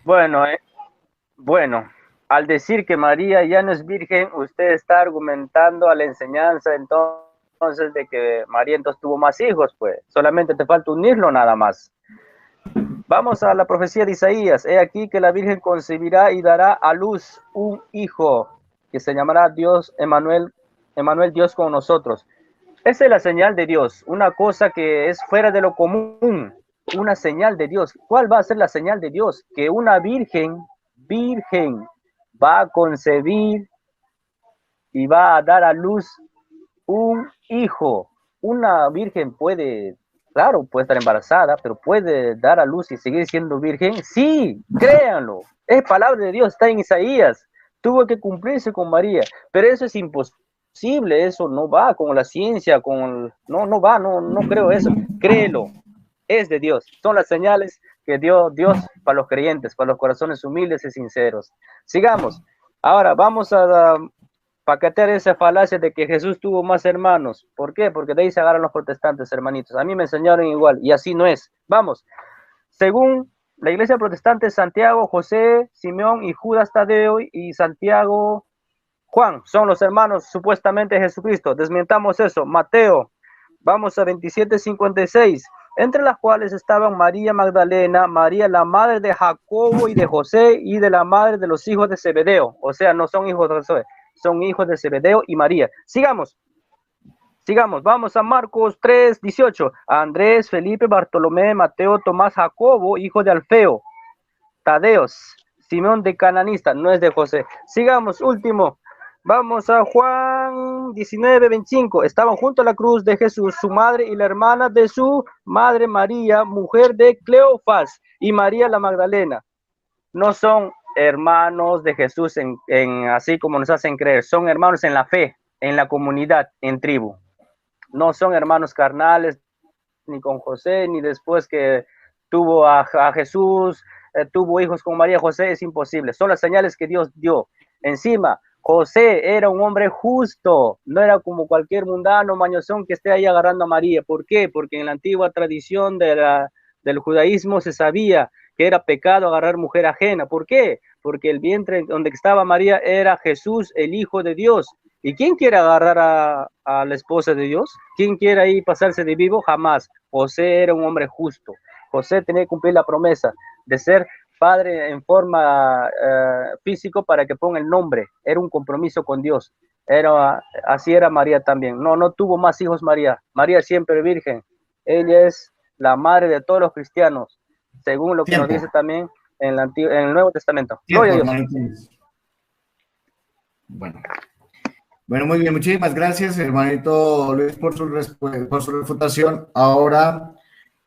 Bueno, al decir que María ya no es virgen, usted está argumentando a la enseñanza entonces de que María entonces tuvo más hijos, pues. Solamente te falta unirlo nada más. Vamos a la profecía de Isaías. He aquí que la Virgen concebirá y dará a luz un hijo que se llamará Dios Emmanuel, Dios con nosotros. Esa es la señal de Dios, una cosa que es fuera de lo común, una señal de Dios. ¿Cuál va a ser la señal de Dios? Que una virgen va a concebir y va a dar a luz un hijo. Una virgen puede, claro, puede estar embarazada, pero puede dar a luz y seguir siendo virgen. Sí, créanlo, es palabra de Dios, está en Isaías. Tuvo que cumplirse con María, pero eso es imposible, eso no va con la ciencia, no creo eso. Créelo, es de Dios. Son las señales que dio Dios para los creyentes, para los corazones humildes y sinceros. Sigamos. Ahora vamos a paquetear esa falacia de que Jesús tuvo más hermanos. ¿Por qué? Porque de ahí se agarran los protestantes, hermanitos. A mí me enseñaron igual y así no es. Vamos. Según la iglesia protestante, Santiago, José, Simeón y Judas Tadeo y Santiago, Juan son los hermanos supuestamente de Jesucristo. Desmentamos eso. Mateo, vamos a 27:56, entre las cuales estaban María Magdalena, María la madre de Jacobo y de José y de la madre de los hijos de Zebedeo. O sea, no son hijos de José, son hijos de Zebedeo y María. Sigamos, vamos a Marcos 3:18. Andrés, Felipe, Bartolomé, Mateo, Tomás, Jacobo, hijo de Alfeo, Tadeos, Simón de Cananista, no es de José. Sigamos, último. Vamos a Juan 19:25. Estaban junto a la cruz de Jesús, su madre y la hermana de su madre María, mujer de Cleofas, y María la Magdalena. No son hermanos de Jesús así como nos hacen creer. Son hermanos en la fe, en la comunidad, en tribu. No son hermanos carnales, ni con José, ni después que tuvo a Jesús, tuvo hijos con María José. Es imposible. Son las señales que Dios dio. Encima, José era un hombre justo, no era como cualquier mundano mañosón que esté ahí agarrando a María. ¿Por qué? Porque en la antigua tradición del judaísmo se sabía que era pecado agarrar mujer ajena. ¿Por qué? Porque el vientre donde estaba María era Jesús, el Hijo de Dios. ¿Y quién quiere agarrar a la esposa de Dios? ¿Quién quiere ahí pasarse de vivo? Jamás. José era un hombre justo. José tenía que cumplir la promesa de ser padre en forma físico para que ponga el nombre. Era un compromiso con Dios. Así era María también. No tuvo más hijos María. María siempre virgen. Ella es la madre de todos los cristianos, según lo que nos dice también en el Nuevo Testamento. Gloria a Dios. Bueno, muy bien. Muchísimas gracias, hermanito Luis, por su refutación. Ahora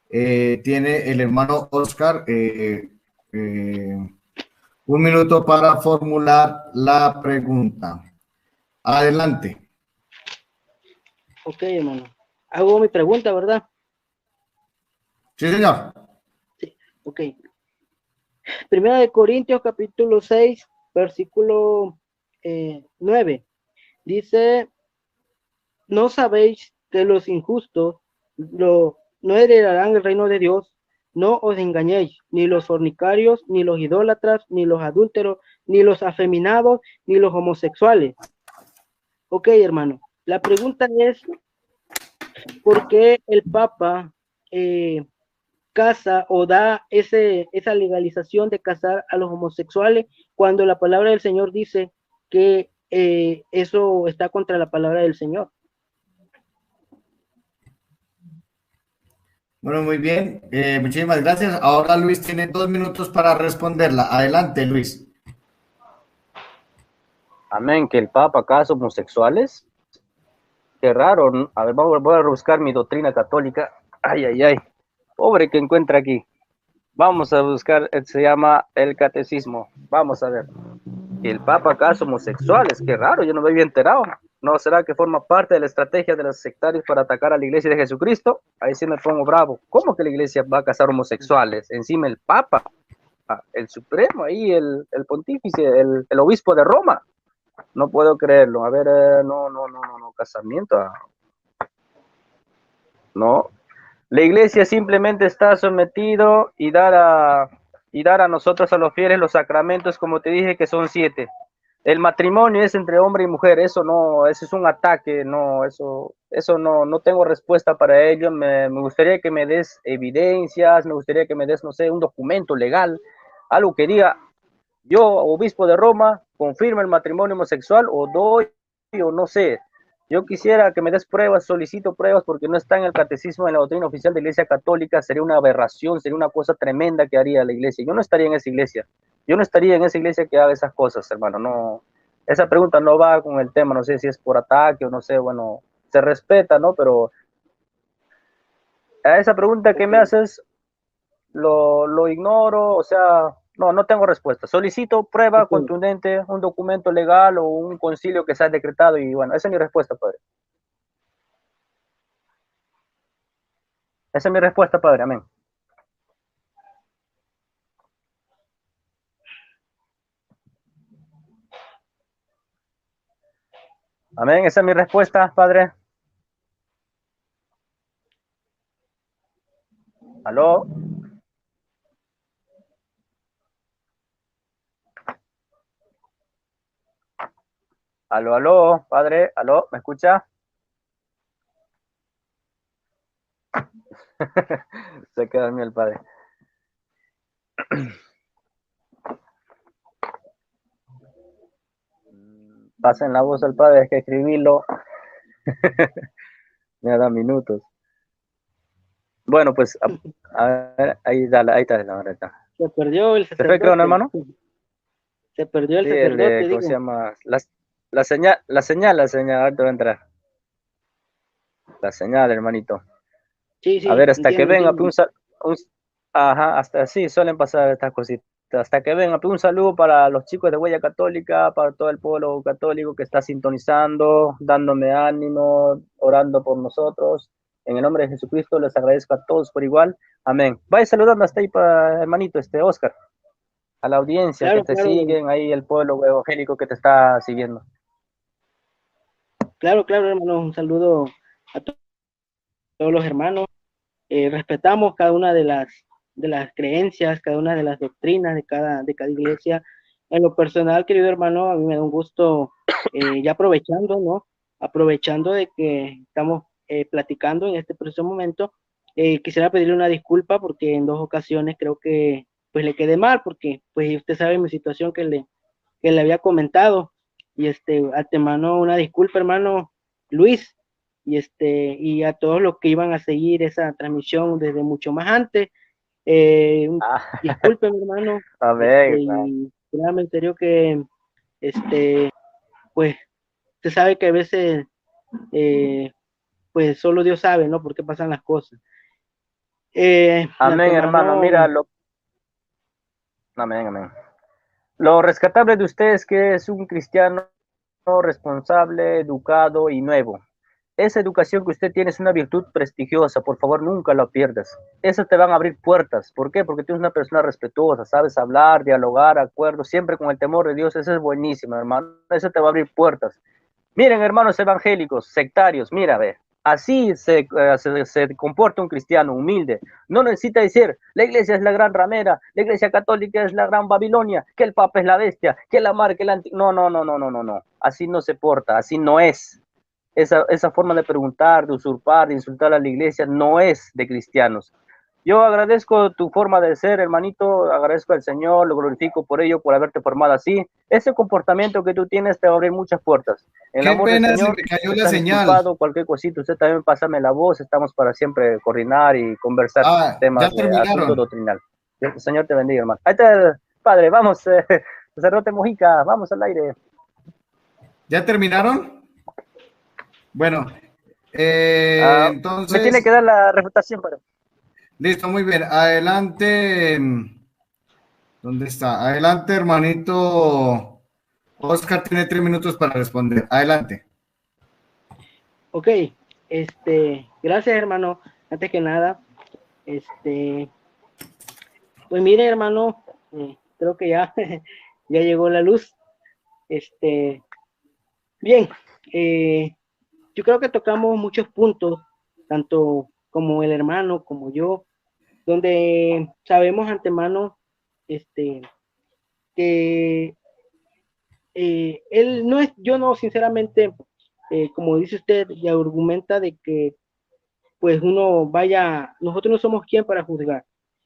tiene el hermano Oscar 1 minuto para formular la pregunta. Adelante. Ok, hermano. Hago mi pregunta, ¿verdad? Sí, señor. Sí, ok. Primera de Corintios, capítulo 6, versículo 9. Dice, ¿no sabéis que los injustos no no heredarán el reino de Dios. No os engañéis, ni los fornicarios, ni los idólatras, ni los adúlteros, ni los afeminados, ni los homosexuales. Ok, hermano. La pregunta es, ¿por qué el Papa casa o da esa legalización de casar a los homosexuales cuando la palabra del Señor dice que eso está contra la palabra del Señor? Bueno, muy bien. Muchísimas gracias. Ahora Luis tiene 2 minutos para responderla. Adelante, Luis. Amén, que el Papa casa homosexuales. Qué raro. ¿No? A ver, voy a buscar mi doctrina católica. Ay, ay, ay. Pobre que encuentra aquí. Vamos a buscar, se llama el catecismo. Vamos a ver. Que el Papa casa homosexuales. Qué raro, yo no me había enterado. ¿No será que forma parte de la estrategia de los sectarios para atacar a la iglesia de Jesucristo? Ahí sí me pongo bravo. ¿Cómo que la iglesia va a casar homosexuales? Encima el Papa, el Supremo, ahí el pontífice, el obispo de Roma. No puedo creerlo. A ver, no, casamiento. No. La iglesia simplemente está sometido y dar a nosotros, a los fieles, los sacramentos, como te dije, que son 7. El matrimonio es entre hombre y mujer, eso no, eso es un ataque, no, eso no tengo respuesta para ello. Me gustaría que me des evidencias, me gustaría que me des, no sé, un documento legal, algo que diga, yo, obispo de Roma, confirmo el matrimonio homosexual o doy, o no sé. Yo quisiera que me des pruebas, solicito pruebas, porque no está en el catecismo, en la doctrina oficial de la Iglesia Católica. Sería una aberración, sería una cosa tremenda que haría la iglesia. Yo no estaría en esa iglesia. Yo no estaría en esa iglesia que haga esas cosas, hermano. No, esa pregunta no va con el tema. No sé si es por ataque o no sé. Bueno, se respeta, ¿no? Pero a esa pregunta que me haces, lo ignoro. O sea, no tengo respuesta. Solicito prueba contundente, un documento legal o un concilio que se ha decretado. Y bueno, esa es mi respuesta, padre. Esa es mi respuesta, padre. Amén. Amén. Esa es mi respuesta, padre. ¿Aló? Aló, padre. ¿Aló? ¿Me escucha? Se queda dormido el padre. Pasen la voz al padre, es que escribirlo me da minutos. Bueno, pues, a ver, ahí está, la verdad. Se perdió el sacerdote. ¿Se fue, creo, hermano? Se perdió el sí, sacerdote, ¿cómo se llama? La señal, ahorita va a entrar. La señal, hermanito. Sí, a ver, hasta entiendo, que venga, entiendo. ajá, hasta así suelen pasar estas cositas. Hasta que venga, un saludo para los chicos de Huella Católica, para todo el pueblo católico que está sintonizando, dándome ánimo, orando por nosotros. En el nombre de Jesucristo les agradezco a todos por igual. Amén. Vaya saludando hasta ahí, para hermanito, Oscar, a la audiencia Claro, que te claro. siguen, ahí el pueblo evangélico que te está siguiendo. Claro, hermano, un saludo a todos los hermanos. Respetamos cada una de las creencias, cada una de las doctrinas de cada iglesia. En lo personal, querido hermano, a mí me da un gusto, ya aprovechando, ¿no? Aprovechando de que estamos platicando en este preciso momento, quisiera pedirle una disculpa porque en 2 ocasiones creo que pues le quedé mal, porque pues usted sabe mi situación que le había comentado, y antemano una disculpa, hermano Luis, y a todos los que iban a seguir esa transmisión desde mucho más antes. Disculpen, hermano. A ver, y créanme en serio que, pues, usted sabe que a veces, pues, solo Dios sabe, ¿no? Por qué pasan las cosas. amén, hermano, mira, amén. Lo rescatable de usted es que es un cristiano responsable, educado y nuevo. Esa educación que usted tiene es una virtud prestigiosa, por favor nunca la pierdas. Eso te van a abrir puertas. ¿Por qué? Porque tú eres una persona respetuosa, sabes hablar, dialogar, acuerdo, siempre con el temor de Dios. Eso es buenísimo, hermano. Eso te va a abrir puertas. Miren, hermanos evangélicos, sectarios, mira, ve, Así se comporta un cristiano humilde. No necesita decir, la iglesia es la gran ramera, la iglesia católica es la gran Babilonia, que el papa es la bestia, que la mar, que el no, no, no, no, no, no, no. Así no se porta, así no es. Esa forma de preguntar, de usurpar, de insultar a la iglesia no es de cristianos. Yo agradezco tu forma de ser, hermanito, agradezco al Señor, lo glorifico por ello, por haberte formado así. Ese comportamiento que tú tienes te va a abrir muchas puertas. En el Qué amor del pena, se Señor, me cayó la estás señal. disculpado, cualquier cosita, usted también pásame la voz, estamos para siempre coordinar y conversar Ya temas de asunto terminaron. doctrinal. El Señor te bendiga, hermano. Ahí está el padre, vamos, sacerdote Mojica, vamos al aire. ¿Ya terminaron? Bueno, entonces... Me tiene que dar la refutación, padre. Listo, muy bien. Adelante. ¿Dónde está? Adelante, hermanito. Oscar tiene 3 minutos para responder. Adelante. Ok, gracias, hermano. Antes que nada, pues mire, hermano, creo que ya, ya llegó la luz. Bien, yo creo que tocamos muchos puntos, tanto como el hermano como yo, donde sabemos antemano, que él no es, yo no, sinceramente, como dice usted, y argumenta de que pues uno vaya, nosotros no somos quien para juzgar,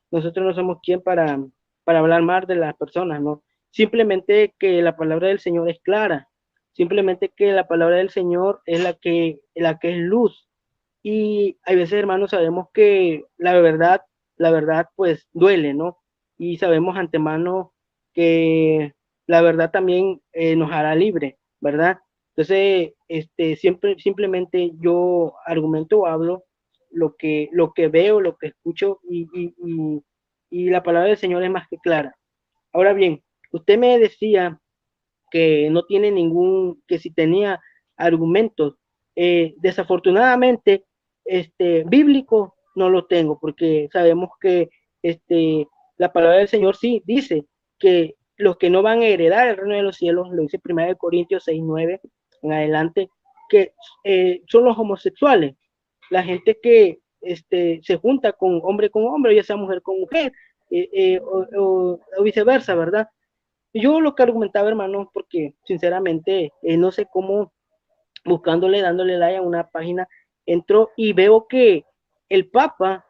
nosotros no somos quien para hablar mal de las personas, ¿no? Simplemente que la palabra del Señor es clara, simplemente que la palabra del Señor es la que es luz. Y hay veces, hermanos, sabemos que la verdad, pues duele, ¿no? Y sabemos antemano que la verdad también nos hará libre, ¿verdad? Entonces, simplemente yo argumento o hablo lo que veo, lo que escucho y la palabra del Señor es más que clara. Ahora bien, usted me decía que no tiene que si tenía argumentos, desafortunadamente, bíblico no lo tengo, porque sabemos que la palabra del Señor sí dice que los que no van a heredar el reino de los cielos, lo dice 1 Corintios 6:9 en adelante, que son los homosexuales, la gente que se junta con hombre, ya sea mujer con mujer, o viceversa, ¿verdad? Yo lo que argumentaba, hermano, porque sinceramente no sé cómo, dándole like a una página, entro y veo que el Papa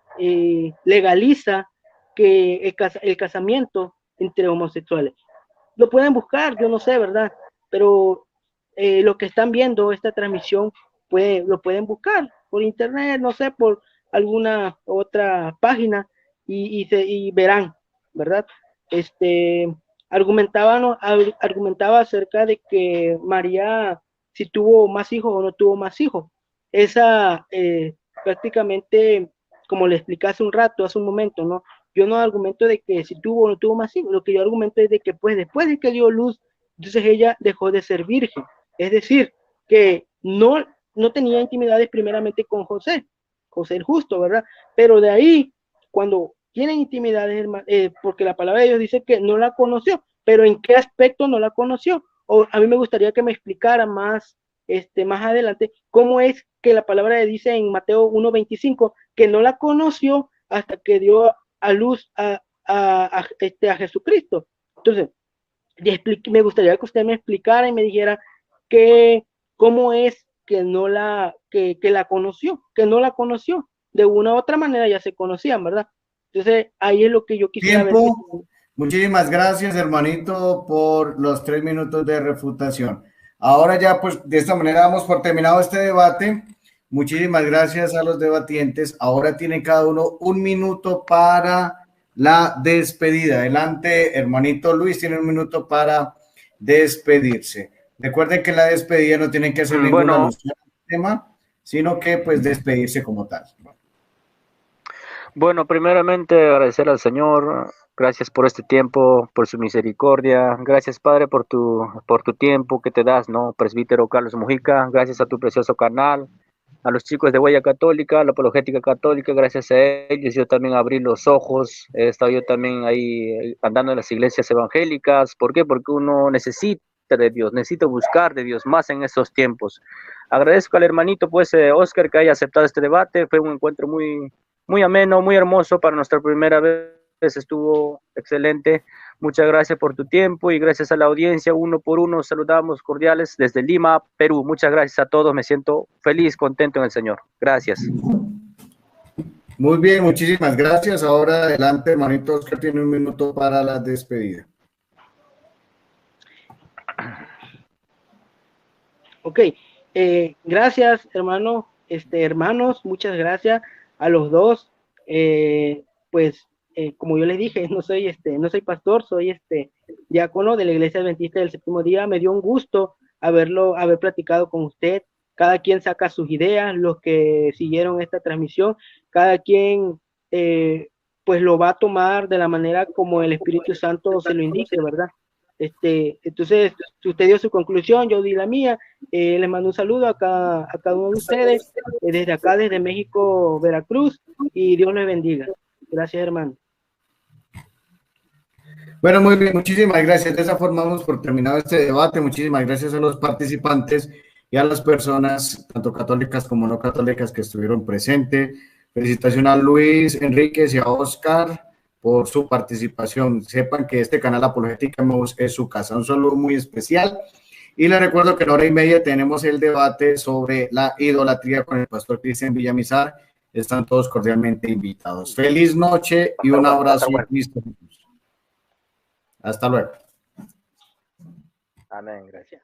legaliza que el casamiento entre homosexuales. Lo pueden buscar, yo no sé, ¿verdad? Pero los que están viendo esta transmisión lo pueden buscar por internet, no sé, por alguna otra página y verán, ¿verdad? Argumentaba acerca de que María, si tuvo más hijos o no tuvo más hijos. Esa prácticamente, como le expliqué hace un momento, ¿no? Yo no argumento de que si tuvo o no tuvo más hijos, lo que yo argumento es de que pues después de que dio luz, entonces ella dejó de ser virgen. Es decir, que no tenía intimidades primeramente con José el justo, ¿verdad? Pero de ahí, cuando tienen intimidades, porque la palabra de Dios dice que no la conoció, pero ¿en qué aspecto no la conoció? O a mí me gustaría que me explicara más, más adelante cómo es que la palabra de dice en Mateo 1:25 que no la conoció hasta que dio a luz a Jesucristo. Entonces, me gustaría que usted me explicara y me dijera cómo es que la conoció, que no la conoció. De una u otra manera ya se conocían, ¿verdad? Entonces, ahí es lo que yo quisiera ver. Muchísimas gracias, hermanito, por los 3 minutos de refutación. Ahora ya, pues, de esta manera damos por terminado este debate. Muchísimas gracias a los debatientes. Ahora tienen cada uno 1 minuto para la despedida. Adelante, hermanito Luis, tiene 1 minuto para despedirse. Recuerden que la despedida no tienen que hacer ninguna alusión al tema, sino que, pues, despedirse como tal. Bueno, primeramente agradecer al Señor, gracias por este tiempo, por su misericordia, gracias Padre por tu tiempo que te das, ¿no? Presbítero Carlos Mojica, gracias a tu precioso canal, a los chicos de Huella Católica, a la Apologética Católica, gracias a ellos yo también abrí los ojos, he estado yo también ahí andando en las iglesias evangélicas. ¿Por qué? Porque uno necesita necesita de Dios, necesita buscar de Dios más en estos tiempos. Agradezco al hermanito, pues, Oscar, que haya aceptado este debate. Fue un encuentro muy, muy ameno, muy hermoso para nuestra primera vez. Estuvo excelente. Muchas gracias por tu tiempo y gracias a la audiencia. Uno por uno saludamos cordiales desde Lima, Perú. Muchas gracias a todos. Me siento feliz, contento en el Señor. Gracias. Muy bien, muchísimas gracias. Ahora adelante, hermanito Oscar, tiene un minuto para la despedida. Ok, gracias, hermano, hermanos, muchas gracias a los dos. Pues, como yo les dije, no soy no soy pastor, soy diácono de la Iglesia Adventista del Séptimo Día. Me dio un gusto haber platicado con usted. Cada quien saca sus ideas, los que siguieron esta transmisión, cada quien pues lo va a tomar de la manera como el Espíritu Santo se lo indique, ¿verdad? Entonces, usted dio su conclusión, yo di la mía. Les mando un saludo a cada uno de ustedes, desde acá, desde México, Veracruz, y Dios les bendiga. Gracias, hermano. Bueno, muy bien, muchísimas gracias. De esa forma vamos por terminado este debate. Muchísimas gracias a los participantes y a las personas, tanto católicas como no católicas, que estuvieron presentes. Felicitaciones a Luis Enríquez y a Oscar por su participación. Sepan que este canal Apologética es su casa. Un saludo muy especial. Y les recuerdo que en hora y media tenemos el debate sobre la idolatría con el pastor Cristian Villamizar. Están todos cordialmente invitados. Feliz noche y un abrazo. Hasta luego. Amén, gracias.